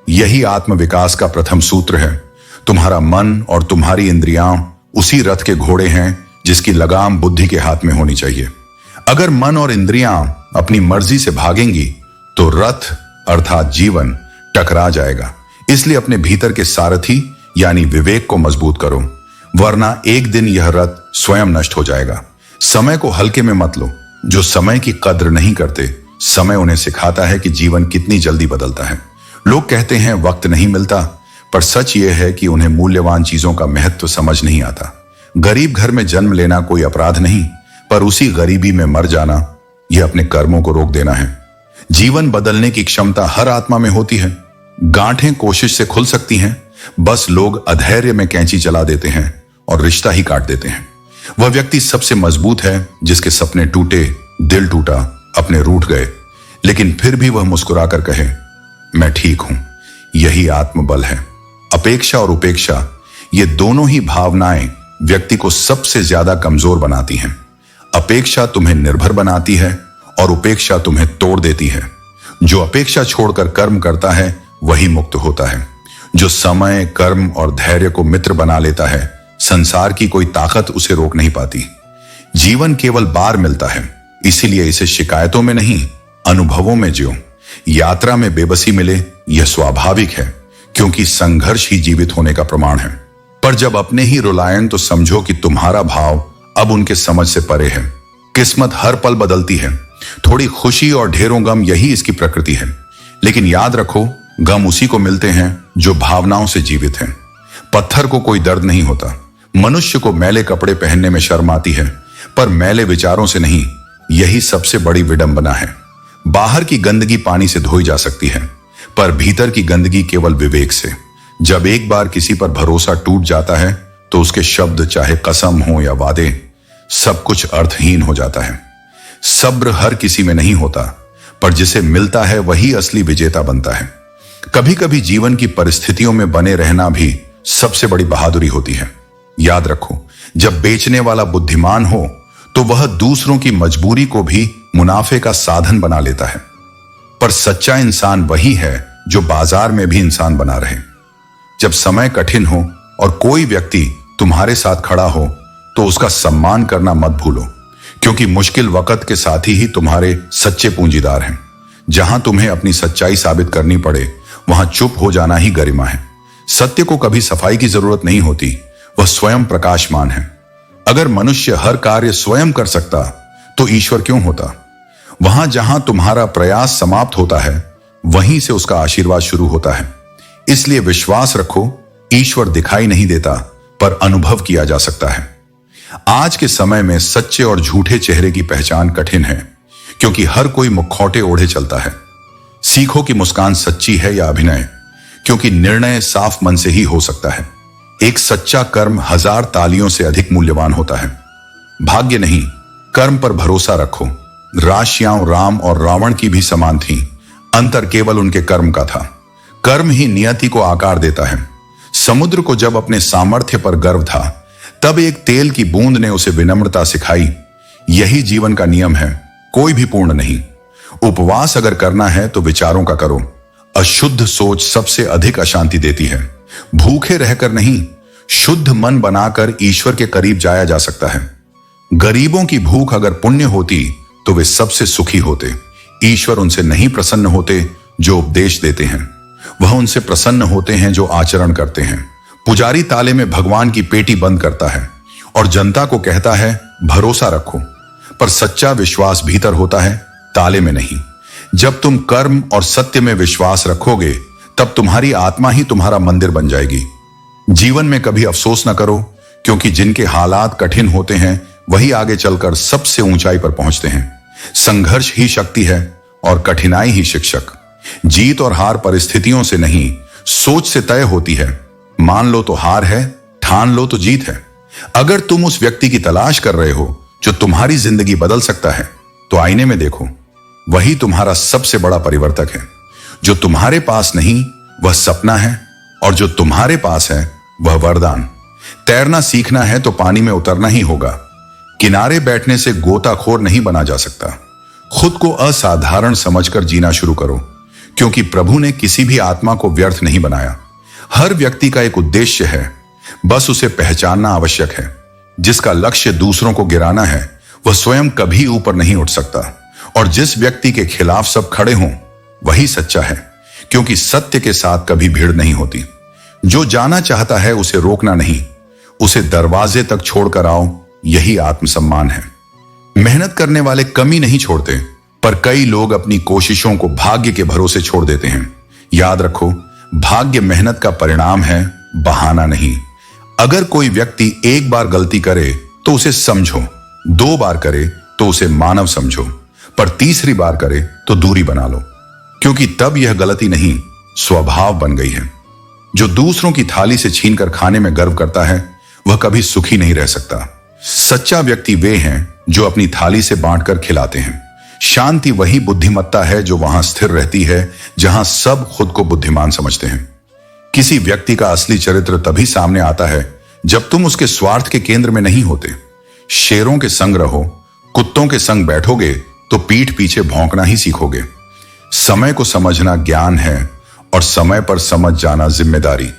S1: यही आत्म विकास का प्रथम सूत्र है। तुम्हारा मन और तुम्हारी इंद्रियां उसी रथ के घोड़े हैं जिसकी लगाम बुद्धि के हाथ में होनी चाहिए। अगर मन और इंद्रियां अपनी मर्जी से भागेंगी तो रथ अर्थात जीवन टकरा जाएगा। इसलिए अपने भीतर के सारथी यानी विवेक को मजबूत करो, वरना एक दिन यह रथ स्वयं नष्ट हो जाएगा। समय को हल्के में मत लो। जो समय की कद्र नहीं करते, समय उन्हें सिखाता है कि जीवन कितनी जल्दी बदलता है। लोग कहते हैं वक्त नहीं मिलता, पर सच यह है कि उन्हें मूल्यवान चीजों का महत्व समझ नहीं आता। गरीब घर में जन्म लेना कोई अपराध नहीं, पर उसी गरीबी में मर जाना यह अपने कर्मों को रोक देना है। जीवन बदलने की क्षमता हर आत्मा में होती है। गांठें कोशिश से खुल सकती हैं, बस लोग अधैर्य में कैंची चला देते हैं और रिश्ता ही काट देते हैं। वह व्यक्ति सबसे मजबूत है जिसके सपने टूटे, दिल टूटा, अपने रूठ गए, लेकिन फिर भी वह मुस्कुराकर कहे मैं ठीक हूं। यही आत्मबल है। अपेक्षा और उपेक्षा, ये दोनों ही भावनाएं व्यक्ति को सबसे ज्यादा कमजोर बनाती हैं। अपेक्षा तुम्हें निर्भर बनाती है और उपेक्षा तुम्हें तोड़ देती है। जो अपेक्षा छोड़कर कर्म करता है वही मुक्त होता है। जो समय, कर्म और धैर्य को मित्र बना लेता है, संसार की कोई ताकत उसे रोक नहीं पाती। जीवन केवल बार मिलता है, इसीलिए इसे शिकायतों में नहीं, अनुभवों में जियो। यात्रा में बेबसी मिले यह स्वाभाविक है, क्योंकि संघर्ष ही जीवित होने का प्रमाण है। पर जब अपने ही रुलायन, तो समझो कि तुम्हारा भाव अब उनके समझ से परे है। किस्मत हर पल बदलती है। थोड़ी खुशी और ढेरों गम, यही इसकी प्रकृति है। लेकिन याद रखो, गम उसी को मिलते हैं जो भावनाओं से जीवित हैं। पत्थर को कोई दर्द नहीं होता। मनुष्य को मैले कपड़े पहनने में शर्म आती है, पर मैले विचारों से नहीं। यही सबसे बड़ी विडंबना है। बाहर की गंदगी पानी से धोई जा सकती है, पर भीतर की गंदगी केवल विवेक से। जब एक बार किसी पर भरोसा टूट जाता है तो उसके शब्द, चाहे कसम हो या वादे, सब कुछ अर्थहीन हो जाता है। सब्र हर किसी में नहीं होता, पर जिसे मिलता है वही असली विजेता बनता है। कभी कभी जीवन की परिस्थितियों में बने रहना भी सबसे बड़ी बहादुरी होती है। याद रखो, जब बेचने वाला बुद्धिमान हो तो वह दूसरों की मजबूरी को भी मुनाफे का साधन बना लेता है। पर सच्चा इंसान वही है जो बाजार में भी इंसान बना रहे। जब समय कठिन हो और कोई व्यक्ति तुम्हारे साथ खड़ा हो तो उसका सम्मान करना मत भूलो, क्योंकि मुश्किल वक्त के साथी ही तुम्हारे सच्चे पूंजीदार हैं। जहां तुम्हें अपनी सच्चाई साबित करनी पड़े, वहां चुप हो जाना ही गरिमा है। सत्य को कभी सफाई की जरूरत नहीं होती, वह स्वयं प्रकाशमान है। अगर मनुष्य हर कार्य स्वयं कर सकता तो ईश्वर क्यों होता? वहां जहां तुम्हारा प्रयास समाप्त होता है, वहीं से उसका आशीर्वाद शुरू होता है। इसलिए विश्वास रखो, ईश्वर दिखाई नहीं देता, पर अनुभव किया जा सकता है। आज के समय में सच्चे और झूठे चेहरे की पहचान कठिन है, क्योंकि हर कोई मुखौटे ओढ़े चलता है। सीखो कि मुस्कान सच्ची है या अभिनय, क्योंकि निर्णय साफ मन से ही हो सकता है। एक सच्चा कर्म 1000 तालियों से अधिक मूल्यवान होता है। भाग्य नहीं, कर्म पर भरोसा रखो। राशियां राम और रावण की भी समान थीं, अंतर केवल उनके कर्म का था। कर्म ही नियति को आकार देता है। समुद्र को जब अपने सामर्थ्य पर गर्व था, तब एक तेल की बूंद ने उसे विनम्रता सिखाई। यही जीवन का नियम है, कोई भी पूर्ण नहीं। उपवास अगर करना है तो विचारों का करो। अशुद्ध सोच सबसे अधिक अशांति देती है। भूखे रहकर नहीं, शुद्ध मन बनाकर ईश्वर के करीब जाया जा सकता है। गरीबों की भूख अगर पुण्य होती तो वे सबसे सुखी होते। ईश्वर उनसे नहीं प्रसन्न होते जो उपदेश देते हैं, वह उनसे प्रसन्न होते हैं जो आचरण करते हैं। पुजारी ताले में भगवान की पेटी बंद करता है और जनता को कहता है भरोसा रखो, पर सच्चा विश्वास भीतर होता है, ताले में नहीं। जब तुम कर्म और सत्य में विश्वास रखोगे, तब तुम्हारी आत्मा ही तुम्हारा मंदिर बन जाएगी। जीवन में कभी अफसोस न करो, क्योंकि जिनके हालात कठिन होते हैं वही आगे चलकर सबसे ऊंचाई पर पहुंचते हैं। संघर्ष ही शक्ति है और कठिनाई ही शिक्षक। जीत और हार परिस्थितियों से नहीं, सोच से तय होती है। मान लो तो हार है, ठान लो तो जीत है। अगर तुम उस व्यक्ति की तलाश कर रहे हो जो तुम्हारी जिंदगी बदल सकता है, तो आईने में देखो, वही तुम्हारा सबसे बड़ा परिवर्तक है। जो तुम्हारे पास नहीं वह सपना है, और जो तुम्हारे पास है वह वरदान। तैरना सीखना है तो पानी में उतरना ही होगा। किनारे बैठने से गोताखोर नहीं बना जा सकता। खुद को असाधारण समझकर जीना शुरू करो, क्योंकि प्रभु ने किसी भी आत्मा को व्यर्थ नहीं बनाया। हर व्यक्ति का एक उद्देश्य है, बस उसे पहचानना आवश्यक है। जिसका लक्ष्य दूसरों को गिराना है, वह स्वयं कभी ऊपर नहीं उठ सकता। और जिस व्यक्ति के खिलाफ सब खड़े हों, वही सच्चा है, क्योंकि सत्य के साथ कभी भीड़ नहीं होती। जो जाना चाहता है उसे रोकना नहीं, उसे दरवाजे तक छोड़कर आओ, यही आत्मसम्मान है। मेहनत करने वाले कमी नहीं छोड़ते, पर कई लोग अपनी कोशिशों को भाग्य के भरोसे छोड़ देते हैं। याद रखो, भाग्य मेहनत का परिणाम है, बहाना नहीं। अगर कोई व्यक्ति एक बार गलती करे तो उसे समझो, 2 बार करे तो उसे मानव समझो, पर तीसरी बार करे तो दूरी बना लो, क्योंकि तब यह गलती नहीं, स्वभाव बन गई है। जो दूसरों की थाली से छीनकर खाने में गर्व करता है, वह कभी सुखी नहीं रह सकता। सच्चा व्यक्ति वे हैं जो अपनी थाली से बांटकर खिलाते हैं। शांति वही बुद्धिमत्ता है जो वहां स्थिर रहती है जहां सब खुद को बुद्धिमान समझते हैं। किसी व्यक्ति का असली चरित्र तभी सामने आता है जब तुम उसके स्वार्थ के केंद्र में नहीं होते। शेरों के संग रहो, कुत्तों के संग बैठोगे तो पीठ पीछे भौंकना ही सीखोगे। समय को समझना ज्ञान है और समय पर समझ जाना जिम्मेदारी।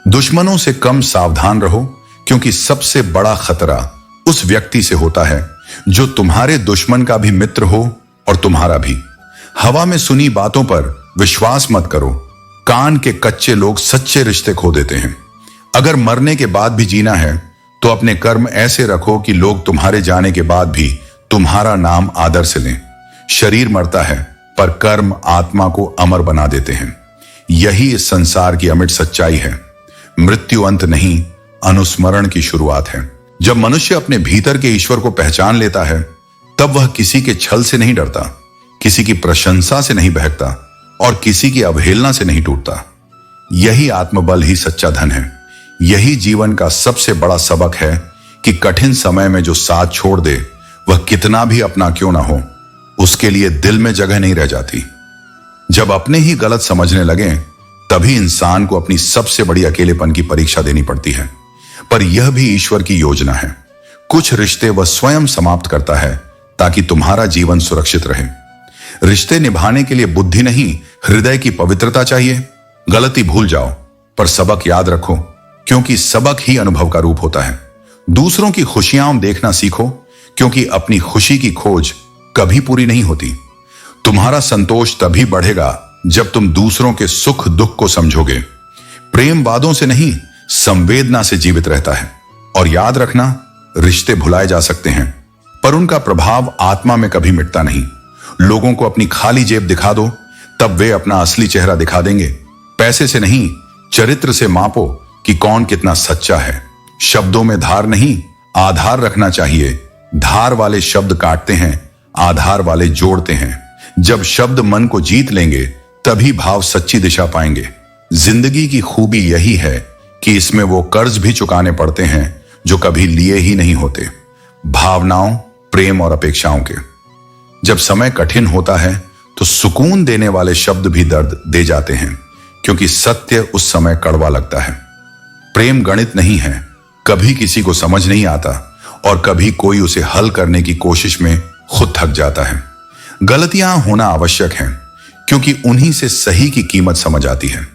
S1: दुश्मनों से कम सावधान रहो, क्योंकि सबसे बड़ा खतरा उस व्यक्ति से होता है जो तुम्हारे दुश्मन का भी मित्र हो और तुम्हारा भी। हवा में सुनी बातों पर विश्वास मत करो। कान के कच्चे लोग सच्चे रिश्ते खो देते हैं। अगर मरने के बाद भी जीना है तो अपने कर्म ऐसे रखो कि लोग तुम्हारे जाने के बाद भी तुम्हारा नाम आदर से लें। शरीर मरता है, पर कर्म आत्मा को अमर बना देते हैं। यही इस संसार की अमिट सच्चाई है। मृत्यु अंत नहीं, अनुस्मरण की शुरुआत है। जब मनुष्य अपने भीतर के ईश्वर को पहचान लेता है, तब वह किसी के छल से नहीं डरता, किसी की प्रशंसा से नहीं बहकता और किसी की अवहेलना से नहीं टूटता। यही आत्मबल ही सच्चा धन है। यही जीवन का सबसे बड़ा सबक है कि कठिन समय में जो साथ छोड़ दे, वह कितना भी अपना क्यों ना हो, उसके लिए दिल में जगह नहीं रह जाती। जब अपने ही गलत समझने लगे, तभी इंसान को अपनी सबसे बड़ी अकेलेपन की परीक्षा देनी पड़ती है। पर यह भी ईश्वर की योजना है। कुछ रिश्ते वह स्वयं समाप्त करता है ताकि तुम्हारा जीवन सुरक्षित रहे। रिश्ते निभाने के लिए बुद्धि नहीं, हृदय की पवित्रता चाहिए। गलती भूल जाओ, पर सबक याद रखो, क्योंकि सबक ही अनुभव का रूप होता है। दूसरों की खुशियां देखना सीखो, क्योंकि अपनी खुशी की खोज कभी पूरी नहीं होती। तुम्हारा संतोष तभी बढ़ेगा जब तुम दूसरों के सुख दुख को समझोगे। प्रेम वादों से नहीं, संवेदना से जीवित रहता है। और याद रखना, रिश्ते भुलाए जा सकते हैं, पर उनका प्रभाव आत्मा में कभी मिटता नहीं। लोगों को अपनी खाली जेब दिखा दो, तब वे अपना असली चेहरा दिखा देंगे। पैसे से नहीं, चरित्र से मापो कि कौन कितना सच्चा है। शब्दों में धार नहीं, आधार रखना चाहिए। धार वाले शब्द काटते हैं, आधार वाले जोड़ते हैं। जब शब्द मन को जीत लेंगे, तभी भाव सच्ची दिशा पाएंगे। जिंदगी की खूबी यही है कि इसमें वो कर्ज भी चुकाने पड़ते हैं जो कभी लिए ही नहीं होते, भावनाओं, प्रेम और अपेक्षाओं के। जब समय कठिन होता है तो सुकून देने वाले शब्द भी दर्द दे जाते हैं, क्योंकि सत्य उस समय कड़वा लगता है। प्रेम गणित नहीं है, कभी किसी को समझ नहीं आता और कभी कोई उसे हल करने की कोशिश में खुद थक जाता है। गलतियां होना आवश्यक हैं, क्योंकि उन्हीं से सही की कीमत समझ आती है।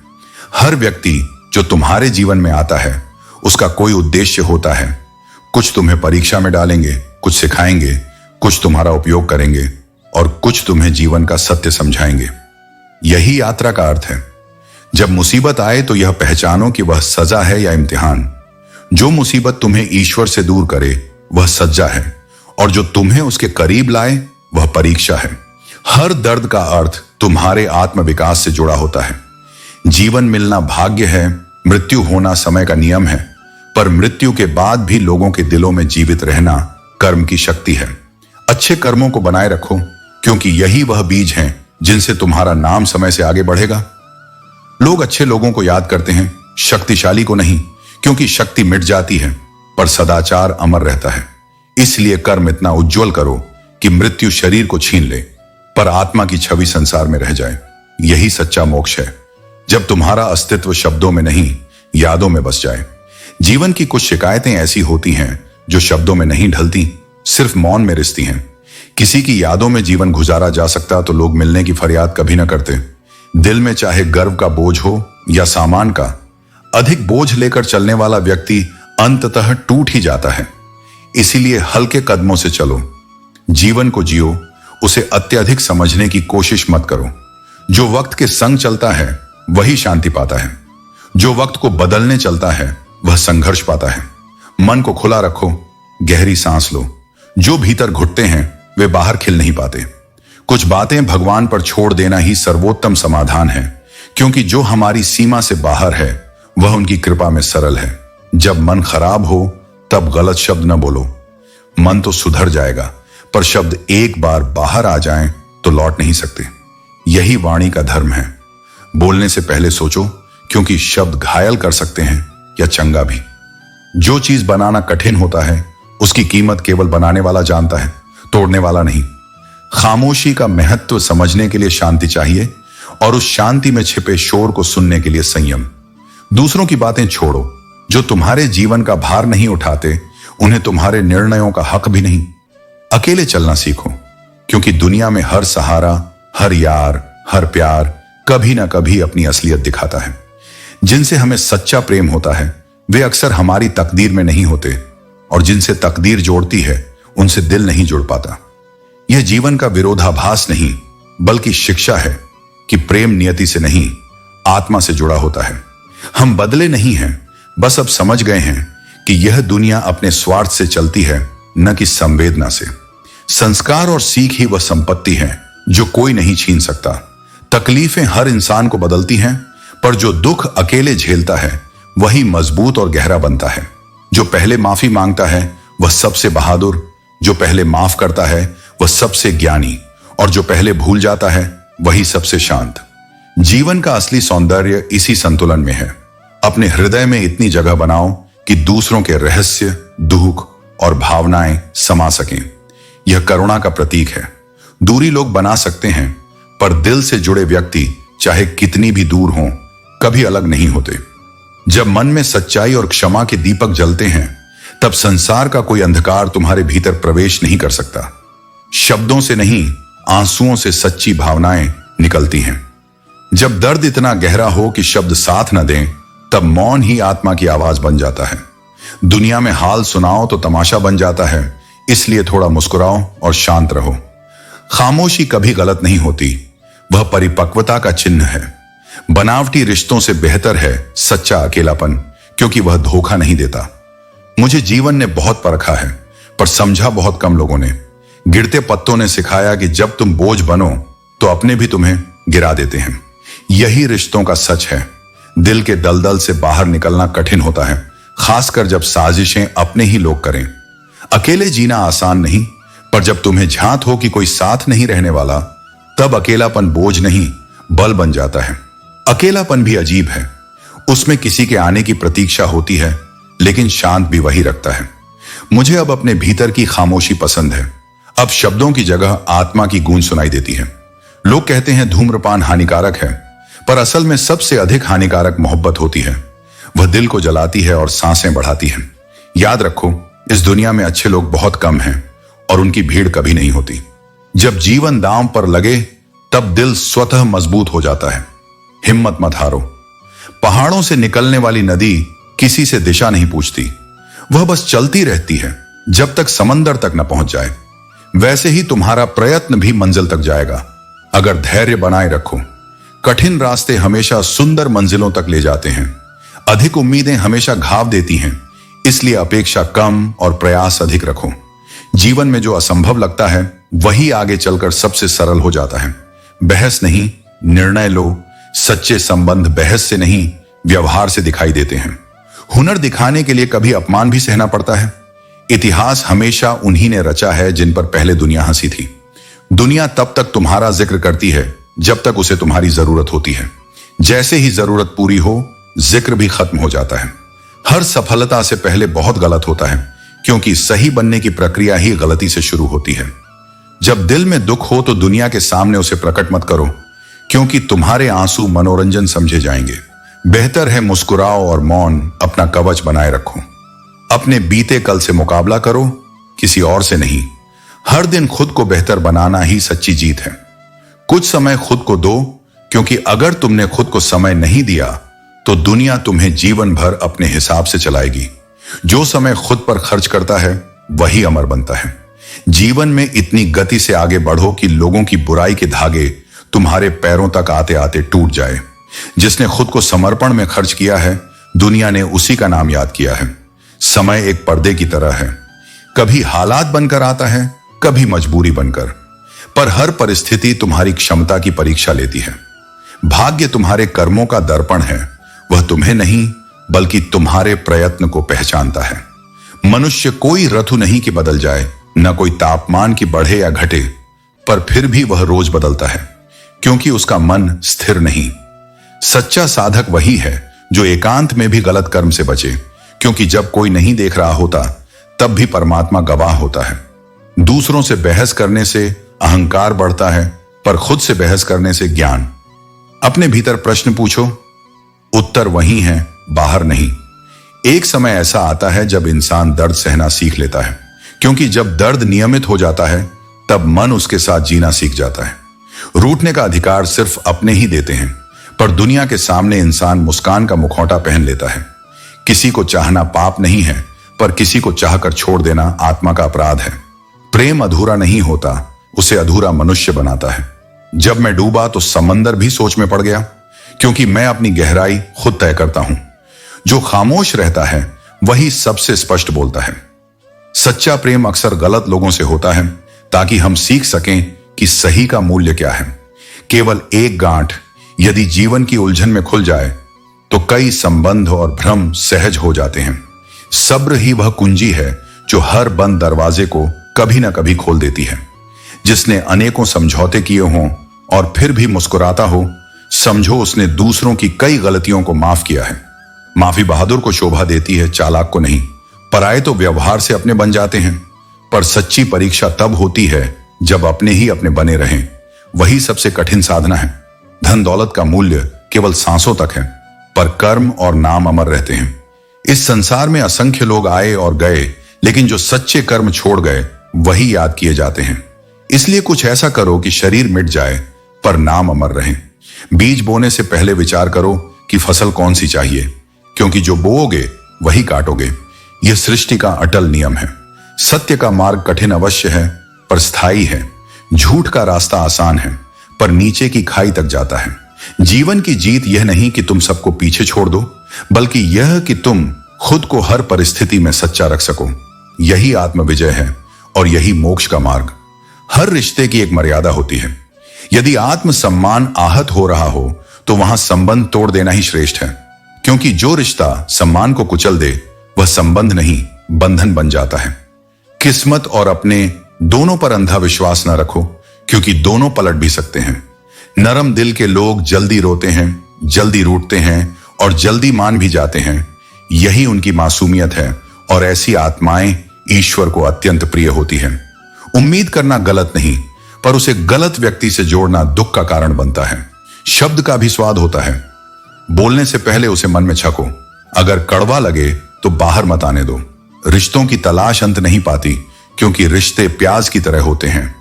S1: हर व्यक्ति जो तुम्हारे जीवन में आता है उसका कोई उद्देश्य होता है। कुछ तुम्हें परीक्षा में डालेंगे, कुछ सिखाएंगे, कुछ तुम्हारा उपयोग करेंगे और कुछ तुम्हें जीवन का सत्य समझाएंगे। यही यात्रा का अर्थ है। जब मुसीबत आए तो यह पहचानो कि वह सजा है या इम्तिहान। जो मुसीबत तुम्हें ईश्वर से दूर करे वह सज्जा है, और जो तुम्हें उसके करीब लाए वह परीक्षा है। हर दर्द का अर्थ तुम्हारे आत्मविकास से जुड़ा होता है। जीवन मिलना भाग्य है, मृत्यु होना समय का नियम है, पर मृत्यु के बाद भी लोगों के दिलों में जीवित रहना कर्म की शक्ति है। अच्छे कर्मों को बनाए रखो, क्योंकि यही वह बीज हैं जिनसे तुम्हारा नाम समय से आगे बढ़ेगा। लोग अच्छे लोगों को याद करते हैं, शक्तिशाली को नहीं, क्योंकि शक्ति मिट जाती है पर सदाचार अमर रहता है। इसलिए कर्म इतना उज्जवल करो कि मृत्यु शरीर को छीन ले पर आत्मा की छवि संसार में रह जाए। यही सच्चा मोक्ष है, जब तुम्हारा अस्तित्व शब्दों में नहीं यादों में बस जाए। जीवन की कुछ शिकायतें ऐसी होती हैं जो शब्दों में नहीं ढलती, सिर्फ मौन में रिश्ती हैं। किसी की यादों में जीवन गुजारा जा सकता तो लोग मिलने की फरियाद कभी ना करते। दिल में चाहे गर्व का बोझ हो या सामान का, अधिक बोझ लेकर चलने वाला व्यक्ति अंततः टूट ही जाता है। इसीलिए हल्के कदमों से चलो, जीवन को जियो, उसे अत्यधिक समझने की कोशिश मत करो। जो वक्त के संग चलता है वही शांति पाता है, जो वक्त को बदलने चलता है वह संघर्ष पाता है। मन को खुला रखो, गहरी सांस लो। जो भीतर घुटते हैं वे बाहर खिल नहीं पाते। कुछ बातें भगवान पर छोड़ देना ही सर्वोत्तम समाधान है, क्योंकि जो हमारी सीमा से बाहर है वह उनकी कृपा में सरल है। जब मन खराब हो तब गलत शब्द न बोलो। मन तो सुधर जाएगा, पर शब्द एक बार बाहर आ जाएं तो लौट नहीं सकते। यही वाणी का धर्म है। बोलने से पहले सोचो, क्योंकि शब्द घायल कर सकते हैं या चंगा भी। जो चीज बनाना कठिन होता है उसकी कीमत केवल बनाने वाला जानता है, तोड़ने वाला नहीं। खामोशी का महत्व समझने के लिए शांति चाहिए, और उस शांति में छिपे शोर को सुनने के लिए संयम। दूसरों की बातें छोड़ो, जो तुम्हारे जीवन का भार नहीं उठाते उन्हें तुम्हारे निर्णयों का हक भी नहीं। अकेले चलना सीखो, क्योंकि दुनिया में हर सहारा, हर यार, हर प्यार कभी ना कभी अपनी असलियत दिखाता है। जिनसे हमें सच्चा प्रेम होता है वे अक्सर हमारी तकदीर में नहीं होते, और जिनसे तकदीर जोड़ती है उनसे दिल नहीं जुड़ पाता। यह जीवन का विरोधाभास नहीं बल्कि शिक्षा है कि प्रेम नियति से नहीं आत्मा से जुड़ा होता है। हम बदले नहीं हैं, बस अब समझ गए हैं कि यह दुनिया अपने स्वार्थ से चलती है, न कि संवेदना से। संस्कार और सीख ही वह संपत्ति है जो कोई नहीं छीन सकता। तकलीफें हर इंसान को बदलती हैं, पर जो दुख अकेले झेलता है वही मजबूत और गहरा बनता है। जो पहले माफी मांगता है वह सबसे बहादुर, जो पहले माफ करता है वह सबसे ज्ञानी, और जो पहले भूल जाता है वही सबसे शांत। जीवन का असली सौंदर्य इसी संतुलन में है। अपने हृदय में इतनी जगह बनाओ कि दूसरों के रहस्य, दुख और भावनाएं समा सकें। यह करुणा का प्रतीक है। दूरी लोग बना सकते हैं, पर दिल से जुड़े व्यक्ति चाहे कितनी भी दूर हों कभी अलग नहीं होते। जब मन में सच्चाई और क्षमा के दीपक जलते हैं तब संसार का कोई अंधकार तुम्हारे भीतर प्रवेश नहीं कर सकता। शब्दों से नहीं, आंसुओं से सच्ची भावनाएं निकलती हैं। जब दर्द इतना गहरा हो कि शब्द साथ न दें, तब मौन ही आत्मा की आवाज बन जाता है। दुनिया में हाल सुनाओ तो तमाशा बन जाता है, इसलिए थोड़ा मुस्कुराओ और शांत रहो। खामोशी कभी गलत नहीं होती, वह परिपक्वता का चिन्ह है। बनावटी रिश्तों से बेहतर है सच्चा अकेलापन, क्योंकि वह धोखा नहीं देता। मुझे जीवन ने बहुत परखा है, पर समझा बहुत कम लोगों ने। गिरते पत्तों ने सिखाया कि जब तुम बोझ बनो तो अपने भी तुम्हें गिरा देते हैं। यही रिश्तों का सच है। दिल के दलदल से बाहर निकलना कठिन होता है, खासकर जब साजिशें अपने ही लोग करें। अकेले जीना आसान नहीं, पर जब तुम्हें झांत हो कि कोई साथ नहीं रहने वाला, तब अकेलापन बोझ नहीं बल बन जाता है। अकेलापन भी अजीब है। उसमें किसी के आने की प्रतीक्षा होती है, लेकिन शांत भी वही रखता है। मुझे अब अपने भीतर की खामोशी पसंद है। अब शब्दों की जगह आत्मा की गूंज सुनाई देती है। लोग कहते हैं धूम्रपान हानिकारक है, पर असल में सबसे अधिक हानिकारक मोहब्बत होती है। वह दिल को जलाती है और सांसें बढ़ाती है। याद रखो, इस दुनिया में अच्छे लोग बहुत कम हैं और उनकी भीड़ कभी नहीं होती। जब जीवन दांव पर लगे तब दिल स्वतः मजबूत हो जाता है। हिम्मत मत हारो। पहाड़ों से निकलने वाली नदी किसी से दिशा नहीं पूछती, वह बस चलती रहती है जब तक समंदर तक न पहुंच जाए। वैसे ही तुम्हारा प्रयत्न भी मंजिल तक जाएगा, अगर धैर्य बनाए रखो। कठिन रास्ते हमेशा सुंदर मंजिलों तक ले जाते हैं। अधिक उम्मीदें हमेशा घाव देती हैं, इसलिए अपेक्षा कम और प्रयास अधिक रखो। जीवन में जो असंभव लगता है वही आगे चलकर सबसे सरल हो जाता है। बहस नहीं, निर्णय लो। सच्चे संबंध बहस से नहीं, व्यवहार से दिखाई देते हैं। हुनर दिखाने के लिए कभी अपमान भी सहना पड़ता है। इतिहास हमेशा उन्हीं ने रचा है जिन पर पहले दुनिया हंसी थी। दुनिया तब तक तुम्हारा जिक्र करती है जब तक उसे तुम्हारी जरूरत होती है। जैसे ही जरूरत पूरी हो, जिक्र भी खत्म हो जाता है। हर सफलता से पहले बहुत गलत होता है, क्योंकि सही बनने की प्रक्रिया ही गलती से शुरू होती है। जब दिल में दुख हो तो दुनिया के सामने उसे प्रकट मत करो, क्योंकि तुम्हारे आंसू मनोरंजन समझे जाएंगे। बेहतर है मुस्कुराओ और मौन अपना कवच बनाए रखो। अपने बीते कल से मुकाबला करो, किसी और से नहीं। हर दिन खुद को बेहतर बनाना ही सच्ची जीत है। कुछ समय खुद को दो, क्योंकि अगर तुमने खुद को समय नहीं दिया तो दुनिया तुम्हें जीवन भर अपने हिसाब से चलाएगी। जो समय खुद पर खर्च करता है वही अमर बनता है। जीवन में इतनी गति से आगे बढ़ो कि लोगों की बुराई के धागे तुम्हारे पैरों तक आते आते टूट जाए। जिसने खुद को समर्पण में खर्च किया है, दुनिया ने उसी का नाम याद किया है। समय एक पर्दे की तरह है, कभी हालात बनकर आता है, कभी मजबूरी बनकर, पर हर परिस्थिति तुम्हारी क्षमता की परीक्षा लेती है। भाग्य तुम्हारे कर्मों का दर्पण है, वह तुम्हें नहीं बल्कि तुम्हारे प्रयत्न को पहचानता है। मनुष्य कोई ऋतु नहीं कि बदल जाए, न कोई तापमान की बढ़े या घटे, पर फिर भी वह रोज बदलता है, क्योंकि उसका मन स्थिर नहीं। सच्चा साधक वही है जो एकांत में भी गलत कर्म से बचे, क्योंकि जब कोई नहीं देख रहा होता तब भी परमात्मा गवाह होता है। दूसरों से बहस करने से अहंकार बढ़ता है, पर खुद से बहस करने से ज्ञान। अपने भीतर प्रश्न पूछो, उत्तर वही है, बाहर नहीं। एक समय ऐसा आता है जब इंसान दर्द सहना सीख लेता है, क्योंकि जब दर्द नियमित हो जाता है तब मन उसके साथ जीना सीख जाता है। रूठने का अधिकार सिर्फ अपने ही देते हैं, पर दुनिया के सामने इंसान मुस्कान का मुखौटा पहन लेता है। किसी को चाहना पाप नहीं है, पर किसी को चाहकर छोड़ देना आत्मा का अपराध है। प्रेम अधूरा नहीं होता, उसे अधूरा मनुष्य बनाता है। जब मैं डूबा तो समंदर भी सोच में पड़ गया, क्योंकि मैं अपनी गहराई खुद तय करता हूं। जो खामोश रहता है वही सबसे स्पष्ट बोलता है। सच्चा प्रेम अक्सर गलत लोगों से होता है, ताकि हम सीख सकें कि सही का मूल्य क्या है। केवल एक गांठ यदि जीवन की उलझन में खुल जाए तो कई संबंध और भ्रम सहज हो जाते हैं। सब्र ही वह कुंजी है जो हर बंद दरवाजे को कभी ना कभी खोल देती है। जिसने अनेकों समझौते किए हों और फिर भी मुस्कुराता हो, समझो उसने दूसरों की कई गलतियों को माफ किया है। माफी बहादुर को शोभा देती है, चालाक को नहीं। पराये तो व्यवहार से अपने बन जाते हैं, पर सच्ची परीक्षा तब होती है जब अपने ही अपने बने रहें। वही सबसे कठिन साधना है। धन दौलत का मूल्य केवल सांसों तक है, पर कर्म और नाम अमर रहते हैं। इस संसार में असंख्य लोग आए और गए, लेकिन जो सच्चे कर्म छोड़ गए वही याद किए जाते हैं। इसलिए कुछ ऐसा करो कि शरीर मिट जाए पर नाम अमर रहे। बीज बोने से पहले विचार करो कि फसल कौन सी चाहिए, क्योंकि जो बोओगे वही काटोगे। यह सृष्टि का अटल नियम है। सत्य का मार्ग कठिन अवश्य है, पर स्थायी है। झूठ का रास्ता आसान है, पर नीचे की खाई तक जाता है। जीवन की जीत यह नहीं कि तुम सबको पीछे छोड़ दो, बल्कि यह कि तुम खुद को हर परिस्थिति में सच्चा रख सको। यही आत्मविजय है और यही मोक्ष का मार्ग। हर रिश्ते की एक मर्यादा होती है। यदि आत्मसम्मान आहत हो रहा हो तो वहां संबंध तोड़ देना ही श्रेष्ठ है, क्योंकि जो रिश्ता सम्मान को कुचल दे वह संबंध नहीं बंधन बन जाता है। किस्मत और अपने दोनों पर अंधा विश्वास न रखो, क्योंकि दोनों पलट भी सकते हैं। नरम दिल के लोग जल्दी रोते हैं, जल्दी रूठते हैं और जल्दी मान भी जाते हैं। यही उनकी मासूमियत है और ऐसी आत्माएं ईश्वर को अत्यंत प्रिय होती हैं। उम्मीद करना गलत नहीं, पर उसे गलत व्यक्ति से जोड़ना दुख का कारण बनता है। शब्द का भी स्वाद होता है, बोलने से पहले उसे मन में छको। अगर कड़वा लगे तो बाहर मत आने दो। रिश्तों की तलाश अंत नहीं पाती, क्योंकि रिश्ते प्याज की तरह होते हैं,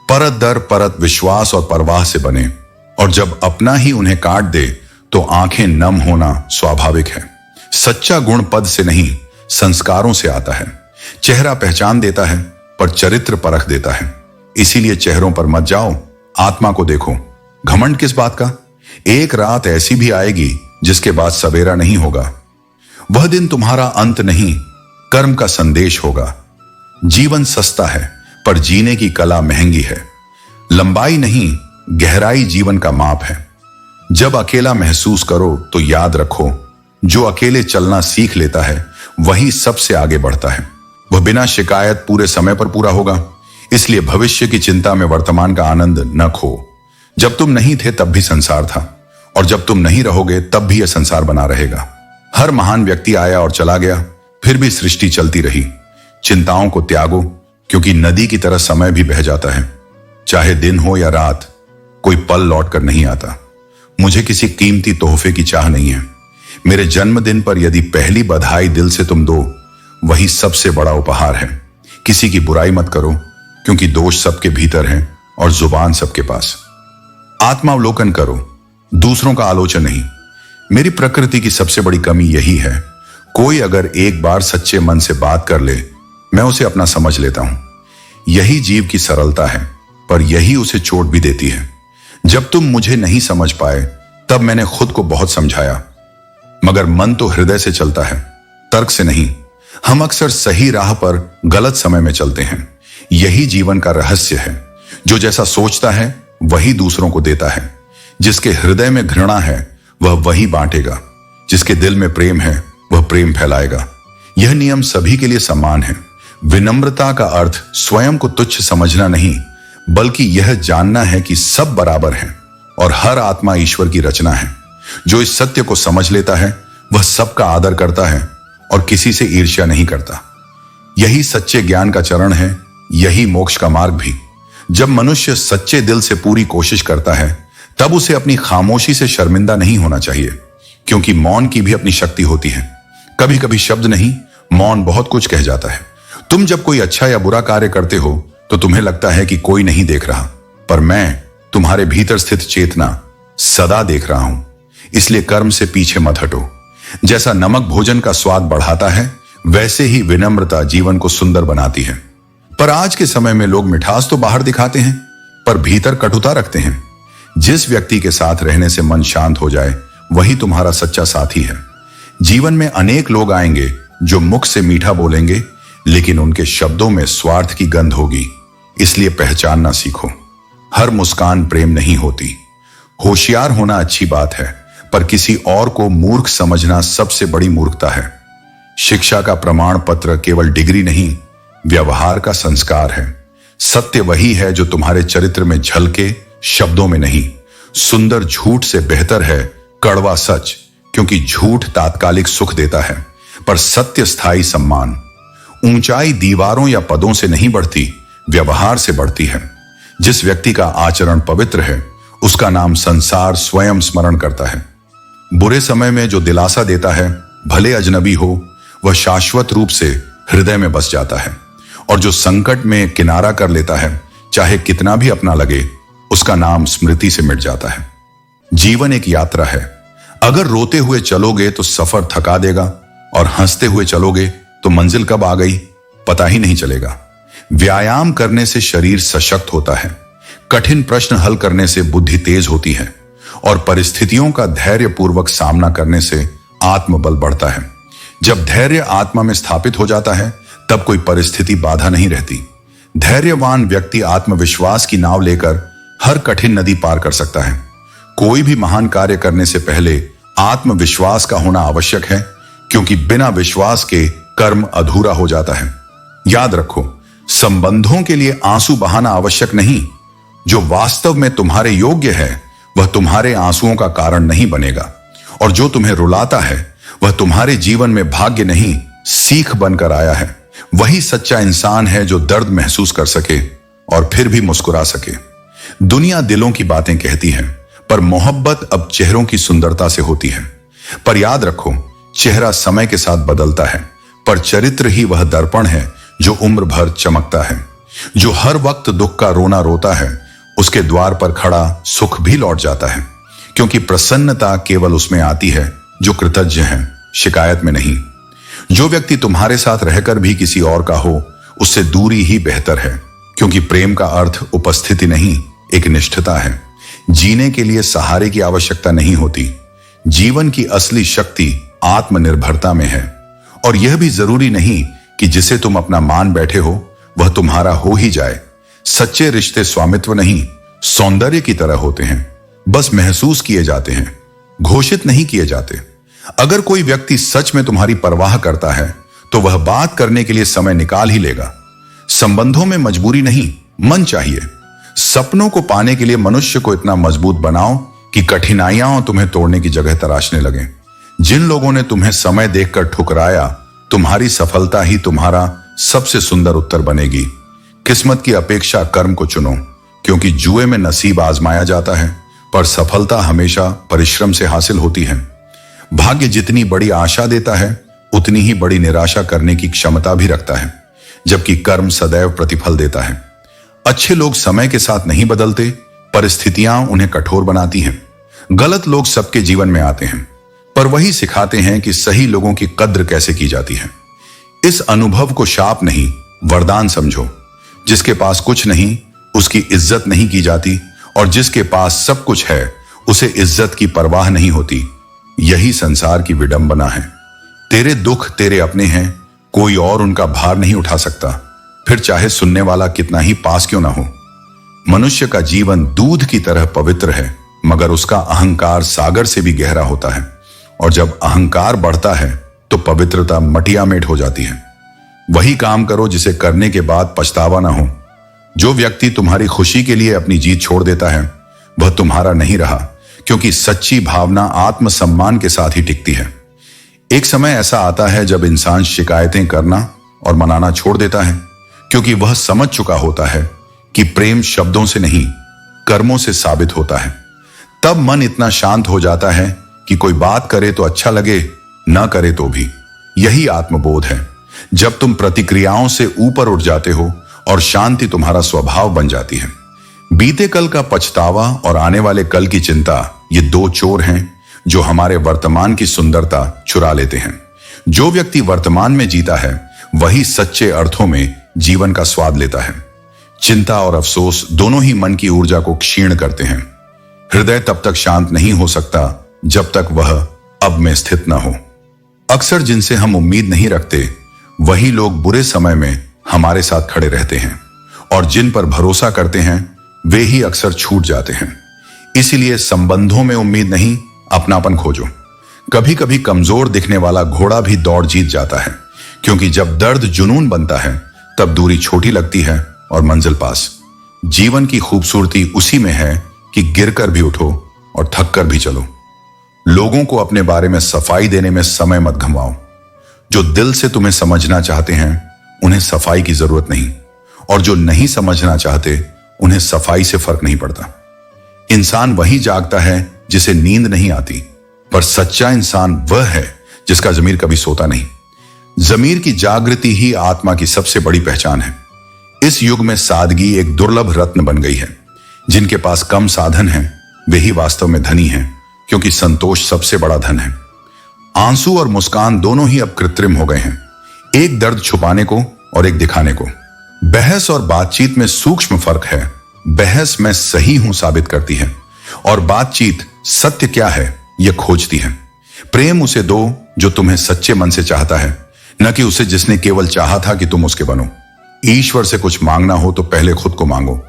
S1: परत दर परत विश्वास और परवाह से बने, और जब अपना ही उन्हें काट दे तो आंखें नम होना स्वाभाविक है। सच्चा गुण पद से नहीं, संस्कारों से आता है। चेहरा पहचान देता है, पर चरित्र परख देता है। इसीलिए चेहरों पर मत जाओ, आत्मा को देखो। घमंड किस बात का? एक रात ऐसी भी आएगी जिसके बाद सवेरा नहीं होगा। वह दिन तुम्हारा अंत नहीं, कर्म का संदेश होगा। जीवन सस्ता है, पर जीने की कला महंगी है। लंबाई नहीं, गहराई जीवन का माप है। जब अकेला महसूस करो तो याद रखो, जो अकेले चलना सीख लेता है वही सबसे आगे बढ़ता है। वह बिना शिकायत पूरे समय पर पूरा होगा। इसलिए भविष्य की चिंता में वर्तमान का आनंद न खो। जब तुम नहीं थे तब भी संसार था, और जब तुम नहीं रहोगे तब भी यह संसार बना रहेगा। हर महान व्यक्ति आया और चला गया, फिर भी सृष्टि चलती रही। चिंताओं को त्यागो, क्योंकि नदी की तरह समय भी बह जाता है। चाहे दिन हो या रात, कोई पल लौट कर नहीं आता। मुझे किसी कीमती तोहफे की चाह नहीं है। मेरे जन्मदिन पर यदि पहली बधाई दिल से तुम दो, वही सबसे बड़ा उपहार है। किसी की बुराई मत करो, क्योंकि दोष सबके भीतर है और जुबान सबके पास। आत्मावलोकन करो, दूसरों का आलोचन नहीं। मेरी प्रकृति की सबसे बड़ी कमी यही है। कोई अगर एक बार सच्चे मन से बात कर ले, मैं उसे अपना समझ लेता हूं। यही जीव की सरलता है, पर यही उसे चोट भी देती है। जब तुम मुझे नहीं समझ पाए, तब मैंने खुद को बहुत समझाया। मगर मन तो हृदय से चलता है, तर्क से नहीं। हम अक्सर सही राह पर गलत समय में चलते हैं। यही जीवन का रहस्य है। जो जैसा सोचता है वही दूसरों को देता है। जिसके हृदय में घृणा है वह वही बांटेगा। जिसके दिल में प्रेम है वह प्रेम फैलाएगा। यह नियम सभी के लिए समान है। विनम्रता का अर्थ स्वयं को तुच्छ समझना नहीं, बल्कि यह जानना है कि सब बराबर हैं और हर आत्मा ईश्वर की रचना है। जो इस सत्य को समझ लेता है वह सबका आदर करता है और किसी से ईर्ष्या नहीं करता। यही सच्चे ज्ञान का चरण है, यही मोक्ष का मार्ग भी। जब मनुष्य सच्चे दिल से पूरी कोशिश करता है, तब उसे अपनी खामोशी से शर्मिंदा नहीं होना चाहिए, क्योंकि मौन की भी अपनी शक्ति होती है। कभी कभी शब्द नहीं, मौन बहुत कुछ कह जाता है। तुम जब कोई अच्छा या बुरा कार्य करते हो तो तुम्हें लगता है कि कोई नहीं देख रहा, पर मैं, तुम्हारे भीतर स्थित चेतना, सदा देख रहा हूं। इसलिए कर्म से पीछे मत हटो। जैसा नमक भोजन का स्वाद बढ़ाता है, वैसे ही विनम्रता जीवन को सुंदर बनाती है। पर आज के समय में लोग मिठास तो बाहर दिखाते हैं, पर भीतर कटुता रखते हैं। जिस व्यक्ति के साथ रहने से मन शांत हो जाए, वही तुम्हारा सच्चा साथी है। जीवन में अनेक लोग आएंगे जो मुख से मीठा बोलेंगे, लेकिन उनके शब्दों में स्वार्थ की गंध होगी। इसलिए पहचानना सीखो। हर मुस्कान प्रेम नहीं होती। होशियार होना अच्छी बात है, पर किसी और को मूर्ख समझना सबसे बड़ी मूर्खता है। शिक्षा का प्रमाण पत्र केवल डिग्री नहीं, व्यवहार का संस्कार है। सत्य वही है जो तुम्हारे चरित्र में झलके, शब्दों में नहीं। सुंदर झूठ से बेहतर है कड़वा सच, क्योंकि झूठ तात्कालिक सुख देता है, पर सत्य स्थायी सम्मान। ऊंचाई दीवारों या पदों से नहीं बढ़ती, व्यवहार से बढ़ती है। जिस व्यक्ति का आचरण पवित्र है, उसका नाम संसार स्वयं स्मरण करता है। बुरे समय में जो दिलासा देता है, भले अजनबी हो, वह शाश्वत रूप से हृदय में बस जाता है। और जो संकट में किनारा कर लेता है, चाहे कितना भी अपना लगे, उसका नाम स्मृति से मिट जाता है। जीवन एक यात्रा है। अगर रोते हुए चलोगे तो सफर थका देगा, और हंसते हुए चलोगे तो मंजिल कब आ गई पता ही नहीं चलेगा। व्यायाम करने से शरीर सशक्त होता है, कठिन प्रश्न हल करने से बुद्धि तेज होती है, और परिस्थितियों का धैर्यपूर्वक सामना करने से आत्मबल बढ़ता है। जब धैर्य आत्मा में स्थापित हो जाता है, तब कोई परिस्थिति बाधा नहीं रहती। धैर्यवान व्यक्ति आत्मविश्वास की नाव लेकर हर कठिन नदी पार कर सकता है। कोई भी महान कार्य करने से पहले आत्मविश्वास का होना आवश्यक है, क्योंकि बिना विश्वास के कर्म अधूरा हो जाता है। याद रखो, संबंधों के लिए आंसू बहाना आवश्यक नहीं। जो वास्तव में तुम्हारे योग्य है, वह तुम्हारे आंसुओं का कारण नहीं बनेगा, और जो तुम्हें रुलाता है वह तुम्हारे जीवन में भाग्य नहीं सीख बनकर आया है। वही सच्चा इंसान है जो दर्द महसूस कर सके और फिर भी मुस्कुरा सके। दुनिया दिलों की बातें कहती है, पर मोहब्बत अब चेहरों की सुंदरता से होती है। पर याद रखो, चेहरा समय के साथ बदलता है, पर चरित्र ही वह दर्पण है जो उम्र भर चमकता है। जो हर वक्त दुख का रोना रोता है, उसके द्वार पर खड़ा सुख भी लौट जाता है, क्योंकि प्रसन्नता केवल उसमें आती है जो कृतज्ञ है, शिकायत में नहीं। जो व्यक्ति तुम्हारे साथ रहकर भी किसी और का हो, उससे दूरी ही बेहतर है, क्योंकि प्रेम का अर्थ उपस्थिति नहीं, एक निष्ठता है। जीने के लिए सहारे की आवश्यकता नहीं होती। जीवन की असली शक्ति आत्मनिर्भरता में है, और यह भी जरूरी नहीं कि जिसे तुम अपना मान बैठे हो वह तुम्हारा हो ही जाए। सच्चे रिश्ते स्वामित्व नहीं, सौंदर्य की तरह होते हैं, बस महसूस किए जाते हैं, घोषित नहीं किए जाते। अगर कोई व्यक्ति सच में तुम्हारी परवाह करता है तो वह बात करने के लिए समय निकाल ही लेगा। संबंधों में मजबूरी नहीं, मन चाहिए। सपनों को पाने के लिए मनुष्य को इतना मजबूत बनाओ कि कठिनाइयां तुम्हें तोड़ने की जगह तराशने लगे। जिन लोगों ने तुम्हें समय देखकर ठुकराया, तुम्हारी सफलता ही तुम्हारा सबसे सुंदर उत्तर बनेगी। किस्मत की अपेक्षा कर्म को चुनो, क्योंकि जुए में नसीब आजमाया जाता है, पर सफलता हमेशा परिश्रम से हासिल होती है। भाग्य जितनी बड़ी आशा देता है, उतनी ही बड़ी निराशा करने की क्षमता भी रखता है, जबकि कर्म सदैव प्रतिफल देता है। अच्छे लोग समय के साथ नहीं बदलते, परिस्थितियां उन्हें कठोर बनाती हैं। गलत लोग सबके जीवन में आते हैं, पर वही सिखाते हैं कि सही लोगों की कद्र कैसे की जाती है। इस अनुभव को शाप नहीं, वरदान समझो। जिसके पास कुछ नहीं, उसकी इज्जत नहीं की जाती, और जिसके पास सब कुछ है, उसे इज्जत की परवाह नहीं होती। यही संसार की विडंबना है। तेरे दुख तेरे अपने हैं, कोई और उनका भार नहीं उठा सकता, फिर चाहे सुनने वाला कितना ही पास क्यों ना हो। मनुष्य का जीवन दूध की तरह पवित्र है, मगर उसका अहंकार सागर से भी गहरा होता है, और जब अहंकार बढ़ता है तो पवित्रता मटिया मेट हो जाती है। वही काम करो जिसे करने के बाद पछतावा ना हो। जो व्यक्ति तुम्हारी खुशी के लिए अपनी जीत छोड़ देता है, वह तुम्हारा नहीं रहा, क्योंकि सच्ची भावना आत्मसम्मान के साथ ही टिकती है। एक समय ऐसा आता है जब इंसान शिकायतें करना और मनाना छोड़ देता है, क्योंकि वह समझ चुका होता है कि प्रेम शब्दों से नहीं, कर्मों से साबित होता है। तब मन इतना शांत हो जाता है कि कोई बात करे तो अच्छा लगे, ना करे तो भी। यही आत्मबोध है, जब तुम प्रतिक्रियाओं से ऊपर उठ जाते हो और शांति तुम्हारा स्वभाव बन जाती है। बीते कल का पछतावा और आने वाले कल की चिंता, ये दो चोर हैं जो हमारे वर्तमान की सुंदरता चुरा लेते हैं। जो व्यक्ति वर्तमान में जीता है, वही सच्चे अर्थों में जीवन का स्वाद लेता है। चिंता और अफसोस दोनों ही मन की ऊर्जा को क्षीण करते हैं। हृदय तब तक शांत नहीं हो सकता जब तक वह अब में स्थित न हो। अक्सर जिनसे हम उम्मीद नहीं रखते, वही लोग बुरे समय में हमारे साथ खड़े रहते हैं, और जिन पर भरोसा करते हैं वे ही अक्सर छूट जाते हैं। इसीलिए संबंधों में उम्मीद नहीं, अपनापन खोजो। कभी कभी कमजोर दिखने वाला घोड़ा भी दौड़ जीत जाता है, क्योंकि जब दर्द जुनून बनता है तब दूरी छोटी लगती है और मंजिल पास। जीवन की खूबसूरती उसी में है कि गिरकर भी उठो और थक कर भी चलो। लोगों को अपने बारे में सफाई देने में समय मत गंवाओ। जो दिल से तुम्हें समझना चाहते हैं, उन्हें सफाई की जरूरत नहीं, और जो नहीं समझना चाहते, उन्हें सफाई से फर्क नहीं पड़ता। इंसान वही जागता है जिसे नींद नहीं आती, पर सच्चा इंसान वह है जिसका जमीर कभी सोता नहीं। जमीर की जागृति ही आत्मा की सबसे बड़ी पहचान है। इस युग में सादगी एक दुर्लभ रत्न बन गई है। जिनके पास कम साधन हैं, वे ही वास्तव में धनी हैं, क्योंकि संतोष सबसे बड़ा धन है। आंसू और मुस्कान दोनों ही अब कृत्रिम हो गए हैं, एक दर्द छुपाने को और एक दिखाने को। बहस और बातचीत में सूक्ष्म फर्क है। बहस मैं सही हूं साबित करती है, और बातचीत सत्य क्या है यह खोजती है। प्रेम उसे दो जो तुम्हें सच्चे मन से चाहता है, न कि उसे जिसने केवल चाहा था कि तुम उसके बनो। ईश्वर से कुछ मांगना हो तो पहले खुद को मांगो।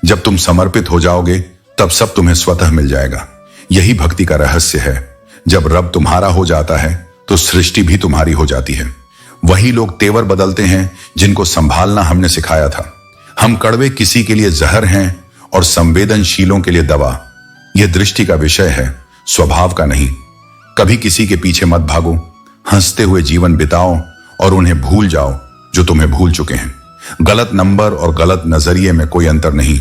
S1: जब तुम समर्पित हो जाओगे, तब सब तुम्हें स्वतः मिल जाएगा। यही भक्ति का रहस्य है। जब रब तुम्हारा हो जाता है तो सृष्टि भी तुम्हारी हो जाती है। वही लोग तेवर बदलते हैं जिनको संभालना हमने सिखाया था। हम कड़वे किसी के लिए जहर हैं और संवेदनशीलों के लिए दवा। यह दृष्टि का विषय है, स्वभाव का नहीं। कभी किसी के पीछे मत भागो, हंसते हुए जीवन बिताओ और उन्हें भूल जाओ जो तुम्हें भूल चुके हैं। गलत नंबर और गलत नजरिए में कोई अंतर नहीं,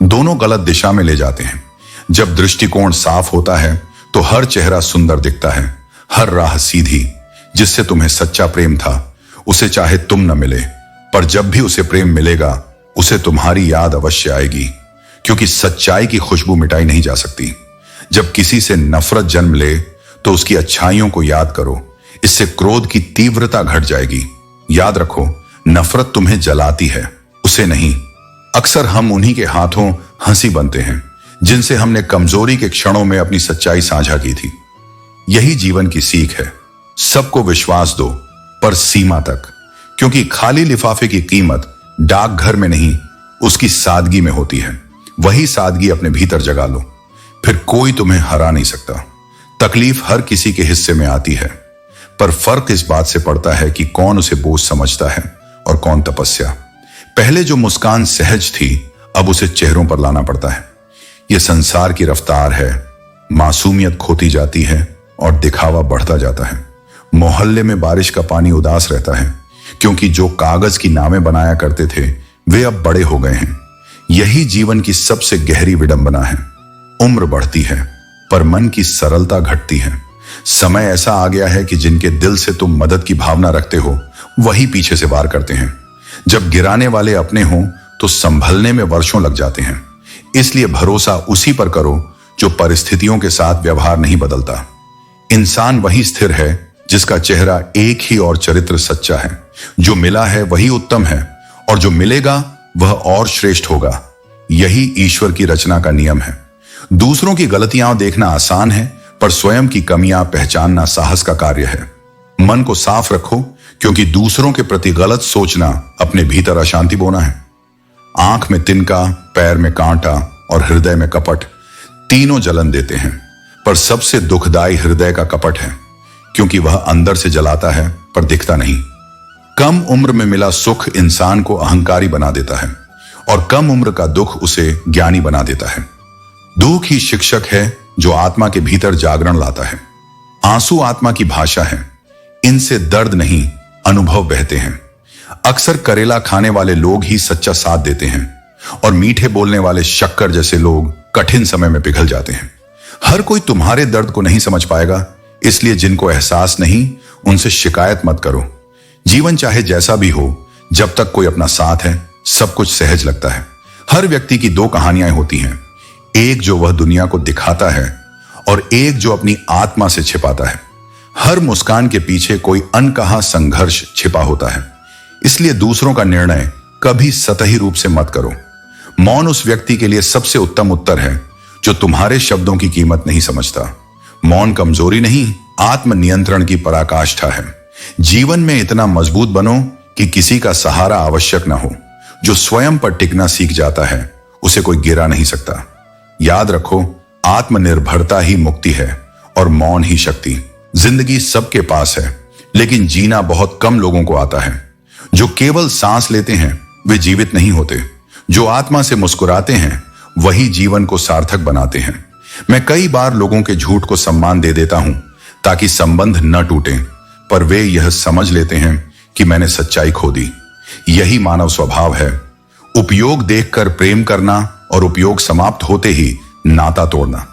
S1: दोनों गलत दिशा में ले जाते हैं। जब दृष्टिकोण साफ होता है तो हर चेहरा सुंदर दिखता है, हर राह सीधी। जिससे तुम्हें सच्चा प्रेम था उसे चाहे तुम न मिले, पर जब भी उसे प्रेम मिलेगा उसे तुम्हारी याद अवश्य आएगी, क्योंकि सच्चाई की खुशबू मिटाई नहीं जा सकती। जब किसी से नफरत जन्म ले तो उसकी अच्छाइयों को याद करो, इससे क्रोध की तीव्रता घट जाएगी। याद रखो, नफरत तुम्हें जलाती है, उसे नहीं। अक्सर हम उन्हीं के हाथों हंसी बनते हैं जिनसे हमने कमजोरी के क्षणों में अपनी सच्चाई साझा की थी। यही जीवन की सीख है, सबको विश्वास दो पर सीमा तक, क्योंकि खाली लिफाफे की कीमत डाकघर में नहीं उसकी सादगी में होती है। वही सादगी अपने भीतर जगा लो, फिर कोई तुम्हें हरा नहीं सकता। तकलीफ हर किसी के हिस्से में आती है, पर फर्क इस बात से पड़ता है कि कौन उसे बोझ समझता है और कौन तपस्या। पहले जो मुस्कान सहज थी अब उसे चेहरों पर लाना पड़ता है। यह संसार की रफ्तार है, मासूमियत खोती जाती है और दिखावा बढ़ता जाता है। मोहल्ले में बारिश का पानी उदास रहता है, क्योंकि जो कागज की नावें बनाया करते थे वे अब बड़े हो गए हैं। यही जीवन की सबसे गहरी विडंबना है। उम्र बढ़ती है पर मन की सरलता घटती है। समय ऐसा आ गया है कि जिनके दिल से तुम मदद की भावना रखते हो वही पीछे से वार करते हैं। जब गिराने वाले अपने हों तो संभलने में वर्षों लग जाते हैं। इसलिए भरोसा उसी पर करो जो परिस्थितियों के साथ व्यवहार नहीं बदलता। इंसान वही स्थिर है जिसका चेहरा एक ही और चरित्र सच्चा है। जो मिला है वही उत्तम है और जो मिलेगा वह और श्रेष्ठ होगा। यही ईश्वर की रचना का नियम है। दूसरों की गलतियां देखना आसान है, पर स्वयं की कमियां पहचानना साहस का कार्य है। मन को साफ रखो, क्योंकि दूसरों के प्रति गलत सोचना अपने भीतर अशांति बोना है। आंख में तिनका, पैर में कांटा और हृदय में कपट, तीनों जलन देते हैं, पर सबसे दुखदाई हृदय का कपट है, क्योंकि वह अंदर से जलाता है पर दिखता नहीं। कम उम्र में मिला सुख इंसान को अहंकारी बना देता है और कम उम्र का दुख उसे ज्ञानी बना देता है। दुख ही शिक्षक है जो आत्मा के भीतर जागरण लाता है। आंसू आत्मा की भाषा है, इनसे दर्द नहीं अनुभव बहते हैं। अक्सर करेला खाने वाले लोग ही सच्चा साथ देते हैं और मीठे बोलने वाले शक्कर जैसे लोग कठिन समय में पिघल जाते हैं। हर कोई तुम्हारे दर्द को नहीं समझ पाएगा, इसलिए जिनको एहसास नहीं उनसे शिकायत मत करो। जीवन चाहे जैसा भी हो, जब तक कोई अपना साथ है सब कुछ सहज लगता है। हर व्यक्ति की दो कहानियां होती हैं, एक जो वह दुनिया को दिखाता है और एक जो अपनी आत्मा से छिपाता है। हर मुस्कान के पीछे कोई अनकहा संघर्ष छिपा होता है। इसलिए दूसरों का निर्णय कभी सतही रूप से मत करो। मौन उस व्यक्ति के लिए सबसे उत्तम उत्तर है जो तुम्हारे शब्दों की कीमत नहीं समझता। मौन कमजोरी नहीं, आत्मनियंत्रण की पराकाष्ठा है। जीवन में इतना मजबूत बनो कि किसी का सहारा आवश्यक ना हो। जो स्वयं पर टिकना सीख जाता है उसे कोई गिरा नहीं सकता। याद रखो, आत्मनिर्भरता ही मुक्ति है और मौन ही शक्ति। जिंदगी सबके पास है, लेकिन जीना बहुत कम लोगों को आता है। जो केवल सांस लेते हैं वे जीवित नहीं होते। जो आत्मा से मुस्कुराते हैं वही जीवन को सार्थक बनाते हैं। मैं कई बार लोगों के झूठ को सम्मान दे देता हूं ताकि संबंध न टूटे, पर वे यह समझ लेते हैं कि मैंने सच्चाई खो दी। यही मानव स्वभाव है, उपयोग देखकर प्रेम करना और उपयोग समाप्त होते ही नाता तोड़ना।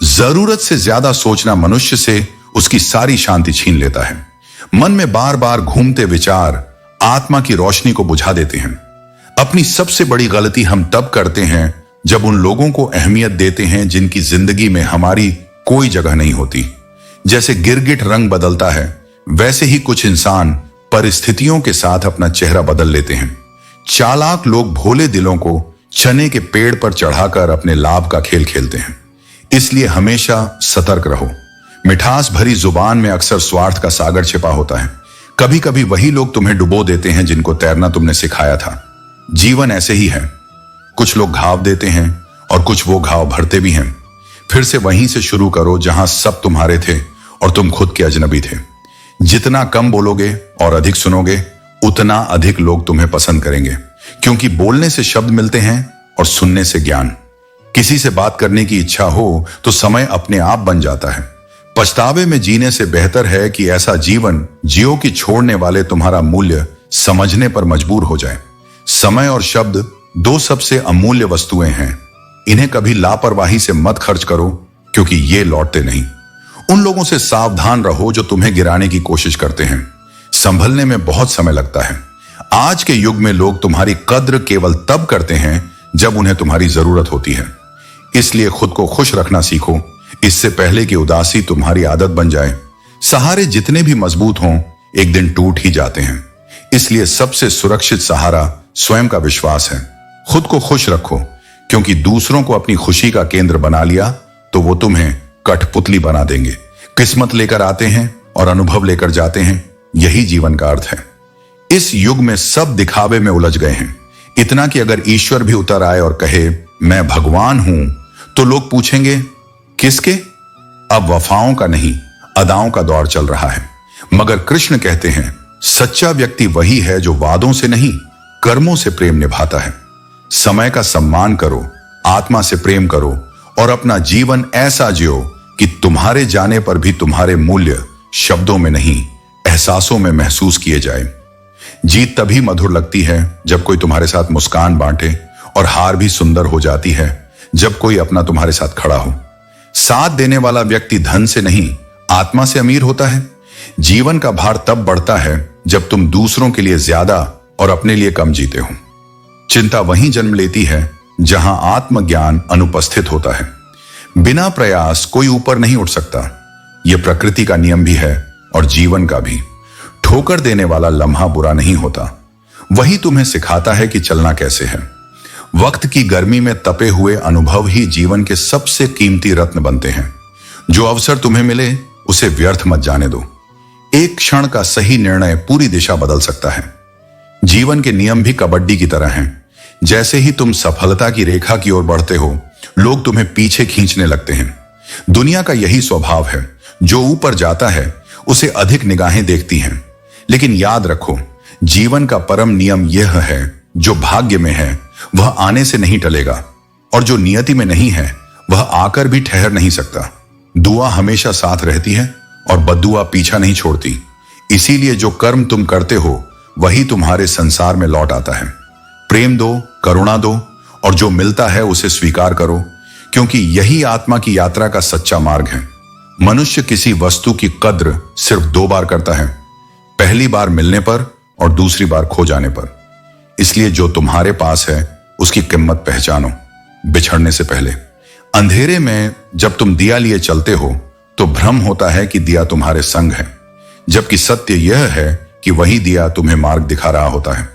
S1: जरूरत से ज्यादा सोचना मनुष्य से उसकी सारी शांति छीन लेता है। मन में बार बार घूमते विचार आत्मा की रोशनी को बुझा देते हैं। अपनी सबसे बड़ी गलती हम तब करते हैं जब उन लोगों को अहमियत देते हैं जिनकी जिंदगी में हमारी कोई जगह नहीं होती। जैसे गिरगिट रंग बदलता है, वैसे ही कुछ इंसान परिस्थितियों के साथ अपना चेहरा बदल लेते हैं। चालाक लोग भोले दिलों को चने के पेड़ पर चढ़ाकर अपने लाभ का खेल खेलते हैं। इसलिए हमेशा सतर्क रहो। मिठास भरी जुबान में अक्सर स्वार्थ का सागर छिपा होता है। कभी कभी वही लोग तुम्हें डुबो देते हैं जिनको तैरना तुमने सिखाया था। जीवन ऐसे ही है, कुछ लोग घाव देते हैं और कुछ वो घाव भरते भी हैं। फिर से वहीं से शुरू करो जहां सब तुम्हारे थे और तुम खुद के अजनबी थे। जितना कम बोलोगे और अधिक सुनोगे, उतना अधिक लोग तुम्हें पसंद करेंगे, क्योंकि बोलने से शब्द मिलते हैं और सुनने से ज्ञान। किसी से बात करने की इच्छा हो तो समय अपने आप बन जाता है। पछतावे में जीने से बेहतर है कि ऐसा जीवन जियो कि छोड़ने वाले तुम्हारा मूल्य समझने पर मजबूर हो जाए। समय और शब्द दो सबसे अमूल्य वस्तुएं हैं। इन्हें कभी लापरवाही से मत खर्च करो, क्योंकि ये लौटते नहीं। उन लोगों से सावधान रहो जो तुम्हें गिराने की कोशिश करते हैं। संभलने में बहुत समय लगता है। आज के युग में लोग तुम्हारी कद्र केवल तब करते हैं जब उन्हें तुम्हारी जरूरत होती है। इसलिए खुद को खुश रखना सीखो, इससे पहले कि उदासी तुम्हारी आदत बन जाए। सहारे जितने भी मजबूत हों, एक दिन टूट ही जाते हैं। इसलिए सबसे सुरक्षित सहारा स्वयं का विश्वास है। खुद को खुश रखो, क्योंकि दूसरों को अपनी खुशी का केंद्र बना लिया तो वो तुम्हें कठपुतली बना देंगे। किस्मत लेकर आते हैं और अनुभव लेकर जाते हैं, यही जीवन का अर्थ है। इस युग में सब दिखावे में उलझ गए हैं, इतना कि अगर ईश्वर भी उतर आए और कहे मैं भगवान हूं, तो लोग पूछेंगे किसके? अब वफाओं का नहीं, अदाओं का दौर चल रहा है। मगर कृष्ण कहते हैं सच्चा व्यक्ति वही है जो वादों से नहीं, कर्मों से प्रेम निभाता है। समय का सम्मान करो, आत्मा से प्रेम करो और अपना जीवन ऐसा जियो कि तुम्हारे जाने पर भी तुम्हारे मूल्य शब्दों में नहीं, एहसासों में महसूस किए जाए। जीत तभी मधुर लगती है जब कोई तुम्हारे साथ मुस्कान बांटे, और हार भी सुंदर हो जाती है जब कोई अपना तुम्हारे साथ खड़ा हो। साथ देने वाला व्यक्ति धन से नहीं, आत्मा से अमीर होता है। जीवन का भार तब बढ़ता है जब तुम दूसरों के लिए ज्यादा और अपने लिए कम जीते हो। चिंता वहीं जन्म लेती है जहां आत्मज्ञान अनुपस्थित होता है। बिना प्रयास कोई ऊपर नहीं उठ सकता। यह प्रकृति का नियम भी है और जीवन का भी। ठोकर देने वाला लम्हा बुरा नहीं होता, वही तुम्हें सिखाता है कि चलना कैसे है। वक्त की गर्मी में तपे हुए अनुभव ही जीवन के सबसे कीमती रत्न बनते हैं। जो अवसर तुम्हें मिले उसे व्यर्थ मत जाने दो। एक क्षण का सही निर्णय पूरी दिशा बदल सकता है। जीवन के नियम भी कबड्डी की तरह हैं। जैसे ही तुम सफलता की रेखा की ओर बढ़ते हो, लोग तुम्हें पीछे खींचने लगते हैं। दुनिया का यही स्वभाव है, जो ऊपर जाता है उसे अधिक निगाहें देखती हैं। लेकिन याद रखो, जीवन का परम नियम यह है, जो भाग्य में है वह आने से नहीं टलेगा, और जो नियति में नहीं है वह आकर भी ठहर नहीं सकता। दुआ हमेशा साथ रहती है और बद्दुआ पीछा नहीं छोड़ती। इसीलिए जो कर्म तुम करते हो वही तुम्हारे संसार में लौट आता है। प्रेम दो, करुणा दो, और जो मिलता है उसे स्वीकार करो, क्योंकि यही आत्मा की यात्रा का सच्चा मार्ग है। मनुष्य किसी वस्तु की कद्र सिर्फ दो बार करता है, पहली बार मिलने पर और दूसरी बार खो जाने पर। इसलिए जो तुम्हारे पास है उसकी कीमत पहचानो, बिछड़ने से पहले। अंधेरे में जब तुम दिया लिए चलते हो तो भ्रम होता है कि दिया तुम्हारे संग है, जबकि सत्य यह है कि वही दिया तुम्हें मार्ग दिखा रहा होता है।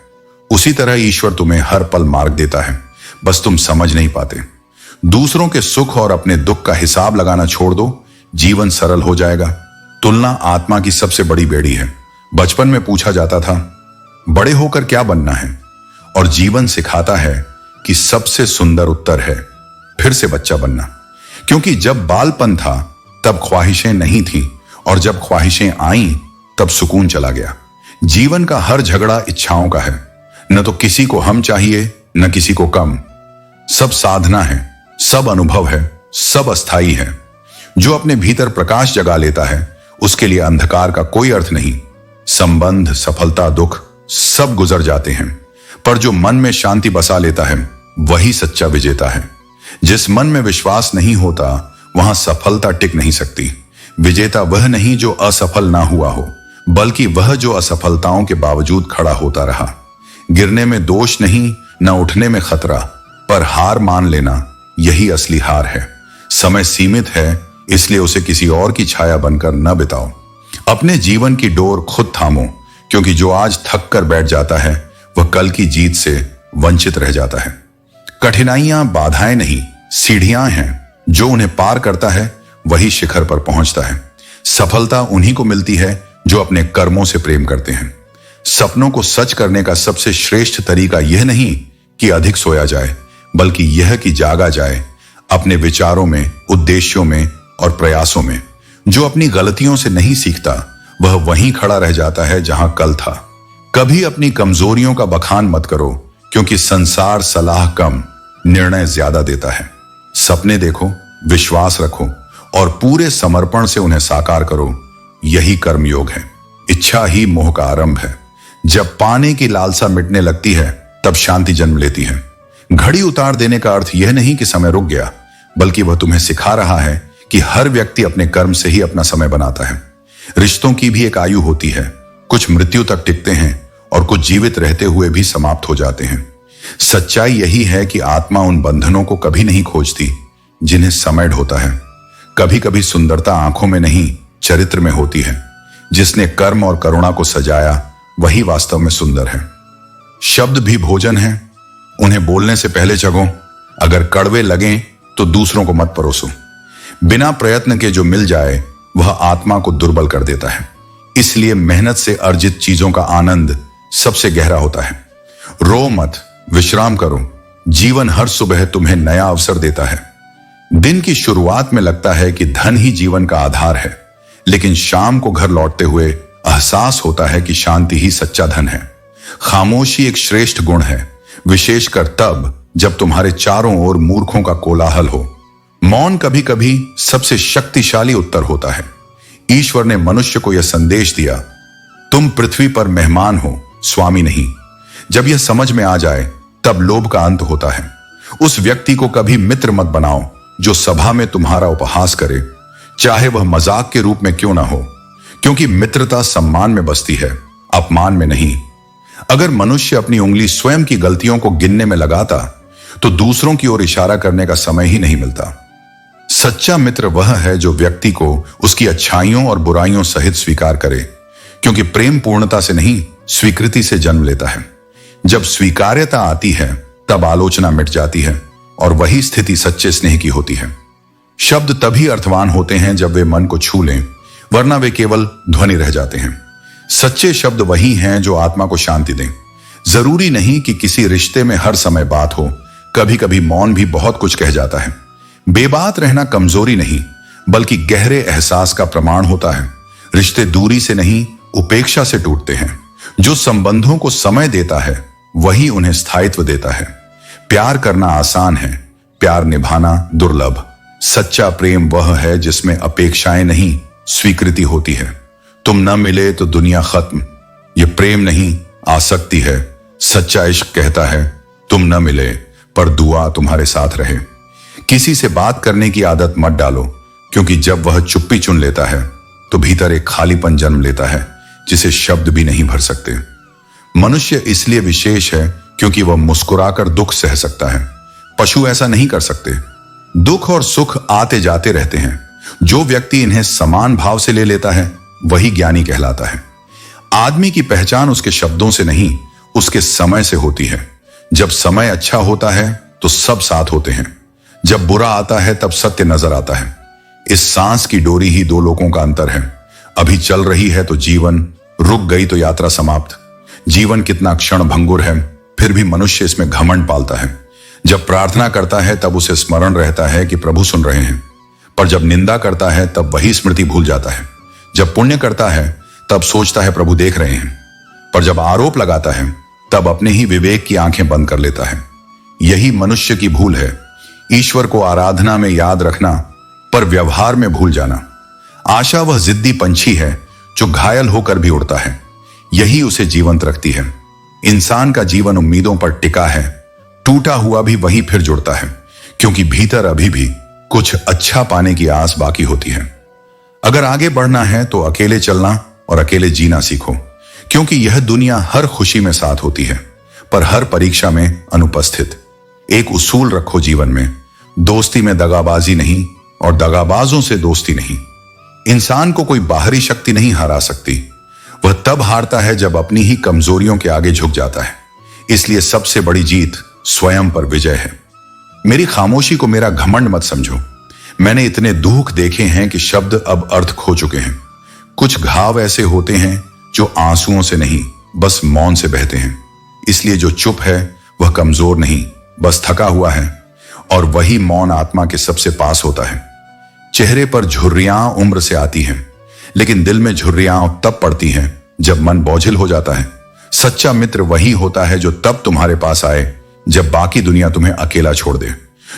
S1: उसी तरह ईश्वर तुम्हें हर पल मार्ग देता है, बस तुम समझ नहीं पाते। दूसरों के सुख और अपने दुख का हिसाब लगाना छोड़ दो, जीवन सरल हो जाएगा। तुलना आत्मा की सबसे बड़ी बेड़ी है। बचपन में पूछा जाता था बड़े होकर क्या बनना है, और जीवन सिखाता है कि सबसे सुंदर उत्तर है फिर से बच्चा बनना। क्योंकि जब बालपन था तब ख्वाहिशें नहीं थीं, और जब ख्वाहिशें आईं तब सुकून चला गया। जीवन का हर झगड़ा इच्छाओं का है। न तो किसी को हम चाहिए, न किसी को कम। सब साधना है, सब अनुभव है, सब अस्थाई है। जो अपने भीतर प्रकाश जगा लेता है उसके लिए अंधकार का कोई अर्थ नहीं। संबंध, सफलता, दुख सब गुजर जाते हैं, पर जो मन में शांति बसा लेता है वही सच्चा विजेता है। जिस मन में विश्वास नहीं होता वहां सफलता टिक नहीं सकती। विजेता वह नहीं जो असफल ना हुआ हो, बल्कि वह जो असफलताओं के बावजूद खड़ा होता रहा। गिरने में दोष नहीं, न उठने में खतरा, पर हार मान लेना यही असली हार है। समय सीमित है, इसलिए उसे किसी और की छाया बनकर न बिताओ। अपने जीवन की डोर खुद थामो, क्योंकि जो आज थक कर बैठ जाता है वह कल की जीत से वंचित रह जाता है। कठिनाइयां बाधाएं नहीं, सीढ़ियां हैं। जो उन्हें पार करता है वही शिखर पर पहुंचता है। सफलता उन्हीं को मिलती है जो अपने कर्मों से प्रेम करते हैं। सपनों को सच करने का सबसे श्रेष्ठ तरीका यह नहीं कि अधिक सोया जाए, बल्कि यह कि जागा जाए अपने विचारों में, उद्देश्यों में और प्रयासों में। जो अपनी गलतियों से नहीं सीखता वह वहीं खड़ा रह जाता है जहां कल था। कभी अपनी कमजोरियों का बखान मत करो, क्योंकि संसार सलाह कम, निर्णय ज्यादा देता है। सपने देखो, विश्वास रखो और पूरे समर्पण से उन्हें साकार करो। यही कर्मयोग है। इच्छा ही मोह का आरंभ है। जब पाने की लालसा मिटने लगती है तब शांति जन्म लेती है। घड़ी उतार देने का अर्थ यह नहीं कि समय रुक गया, बल्कि वह तुम्हें सिखा रहा है कि हर व्यक्ति अपने कर्म से ही अपना समय बनाता है। रिश्तों की भी एक आयु होती है। कुछ मृत्यु तक टिकते हैं और कुछ जीवित रहते हुए भी समाप्त हो जाते हैं। सच्चाई यही है कि आत्मा उन बंधनों को कभी नहीं खोजती जिन्हें समय ढोता है। कभी कभी सुंदरता आंखों में नहीं, चरित्र में होती है। जिसने कर्म और करुणा को सजाया वही वास्तव में सुंदर है। शब्द भी भोजन है, उन्हें बोलने से पहले चखो। अगर कड़वे लगें तो दूसरों को मत परोसो। बिना प्रयत्न के जो मिल जाए वह आत्मा को दुर्बल कर देता है। इसलिए मेहनत से अर्जित चीजों का आनंद सबसे गहरा होता है। रो मत, विश्राम करो। जीवन हर सुबह तुम्हें नया अवसर देता है। दिन की शुरुआत में लगता है कि धन ही जीवन का आधार है, लेकिन शाम को घर लौटते हुए एहसास होता है कि शांति ही सच्चा धन है। खामोशी एक श्रेष्ठ गुण है, विशेषकर तब जब तुम्हारे चारों ओर मूर्खों का कोलाहल हो। मौन कभी कभी सबसे शक्तिशाली उत्तर होता है। ईश्वर ने मनुष्य को यह संदेश दिया, तुम पृथ्वी पर मेहमान हो, स्वामी नहीं। जब यह समझ में आ जाए तब लोभ का अंत होता है। उस व्यक्ति को कभी मित्र मत बनाओ जो सभा में तुम्हारा उपहास करे, चाहे वह मजाक के रूप में क्यों ना हो, क्योंकि मित्रता सम्मान में बसती है, अपमान में नहीं। अगर मनुष्य अपनी उंगली स्वयं की गलतियों को गिनने में लगाता तो दूसरों की ओर इशारा करने का समय ही नहीं मिलता। सच्चा मित्र वह है जो व्यक्ति को उसकी अच्छाइयों और बुराइयों सहित स्वीकार करे, क्योंकि प्रेम पूर्णता से नहीं, स्वीकृति से जन्म लेता है। जब स्वीकार्यता आती है तब आलोचना मिट जाती है और वही स्थिति सच्चे स्नेह की होती है। शब्द तभी अर्थवान होते हैं जब वे मन को छू लें, वरना वे केवल ध्वनि रह जाते हैं। सच्चे शब्द वही हैं जो आत्मा को शांति दें। जरूरी नहीं कि किसी रिश्ते में हर समय बात हो, कभी कभी मौन भी बहुत कुछ कह जाता है। बेबात रहना कमजोरी नहीं, बल्कि गहरे एहसास का प्रमाण होता है। रिश्ते दूरी से नहीं, उपेक्षा से टूटते हैं। जो संबंधों को समय देता है वही उन्हें स्थायित्व देता है। प्यार करना आसान है, प्यार निभाना दुर्लभ। सच्चा प्रेम वह है जिसमें अपेक्षाएं नहीं, स्वीकृति होती है। तुम न मिले तो दुनिया खत्म। यह प्रेम नहीं, आसक्ति है। सच्चा इश्क कहता है, तुम न मिले पर दुआ तुम्हारे साथ रहे। किसी से बात करने की आदत मत डालो, क्योंकि जब वह चुप्पी चुन लेता है तो भीतर एक खालीपन जन्म लेता है जिसे शब्द भी नहीं भर सकते। मनुष्य इसलिए विशेष है क्योंकि वह मुस्कुराकर दुख सह सकता है। पशु ऐसा नहीं कर सकते। दुख और सुख आते जाते रहते हैं। जो व्यक्ति इन्हें समान भाव से ले लेता है वही ज्ञानी कहलाता है। आदमी की पहचान उसके शब्दों से नहीं, उसके समय से होती है। जब समय अच्छा होता है तो सब साथ होते हैं, जब बुरा आता है तब सत्य नजर आता है। इस सांस की डोरी ही दो लोगों का अंतर है। अभी चल रही है तो जीवन, रुक गई तो यात्रा समाप्त। जीवन कितना क्षण भंगुर है, फिर भी मनुष्य इसमें घमंड पालता है। जब प्रार्थना करता है तब उसे स्मरण रहता है कि प्रभु सुन रहे हैं, पर जब निंदा करता है तब वही स्मृति भूल जाता है। जब पुण्य करता है तब सोचता है प्रभु देख रहे हैं, पर जब आरोप लगाता है तब अपने ही विवेक की आंखें बंद कर लेता है। यही मनुष्य की भूल है, ईश्वर को आराधना में याद रखना पर व्यवहार में भूल जाना। आशा वह जिद्दी पंछी है जो घायल होकर भी उड़ता है, यही उसे जीवंत रखती है। इंसान का जीवन उम्मीदों पर टिका है, टूटा हुआ भी वहीं फिर जुड़ता है, क्योंकि भीतर अभी भी कुछ अच्छा पाने की आस बाकी होती है। अगर आगे बढ़ना है तो अकेले चलना और अकेले जीना सीखो, क्योंकि यह दुनिया हर खुशी में साथ होती है पर हर परीक्षा में अनुपस्थित। एक उसूल रखो जीवन में, दोस्ती में दगाबाजी नहीं और दगाबाजों से दोस्ती नहीं। इंसान को कोई बाहरी शक्ति नहीं हरा सकती, वह तब हारता है जब अपनी ही कमजोरियों के आगे झुक जाता है। इसलिए सबसे बड़ी जीत स्वयं पर विजय है। मेरी खामोशी को मेरा घमंड मत समझो। मैंने इतने दुख देखे हैं कि शब्द अब अर्थ खो चुके हैं। कुछ घाव ऐसे होते हैं जो आंसुओं से नहीं, बस मौन से बहते हैं। इसलिए जो चुप है वह कमजोर नहीं, बस थका हुआ है, और वही मौन आत्मा के सबसे पास होता है। चेहरे पर झुर्रियां उम्र से आती हैं, लेकिन दिल में झुर्रियां तब पड़ती हैं जब मन बोझिल हो जाता है। सच्चा मित्र वही होता है जो तब तुम्हारे पास आए जब बाकी दुनिया तुम्हें अकेला छोड़ दे।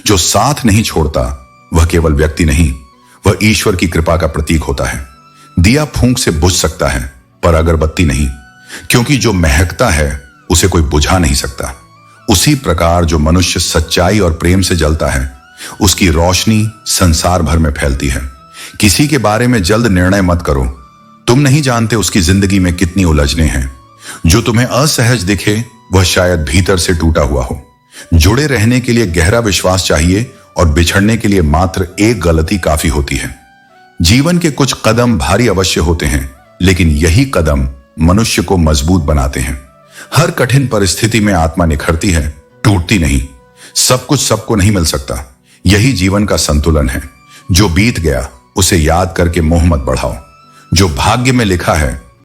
S1: जो साथ नहीं छोड़ता वह केवल व्यक्ति नहीं, वह ईश्वर की कृपा का प्रतीक होता है। दिया फूंक से बुझ सकता है पर अगरबत्ती नहीं, क्योंकि जो महकता है उसे कोई बुझा नहीं सकता। उसी प्रकार जो मनुष्य सच्चाई और प्रेम से जलता है, उसकी रोशनी संसार भर में फैलती है। किसी के बारे में जल्द निर्णय मत करो, तुम नहीं जानते उसकी जिंदगी में कितनी उलझने हैं। जो तुम्हें असहज दिखे वह शायद भीतर से टूटा हुआ हो। जुड़े रहने के लिए गहरा विश्वास चाहिए और बिछड़ने के लिए मात्र एक गलती काफी होती है। जीवन के कुछ कदम भारी अवश्य होते हैं, लेकिन यही कदम मनुष्य को मजबूत बनाते हैं। हर कठिन परिस्थिति में आत्मा निखरती है, टूटती नहीं। सब कुछ सबको नहीं मिल सकता, यही जीवन का संतुलन है। जो बीत गया उसे याद करके मोह मत बढ़ाओ। जो भाग्य में लिखा है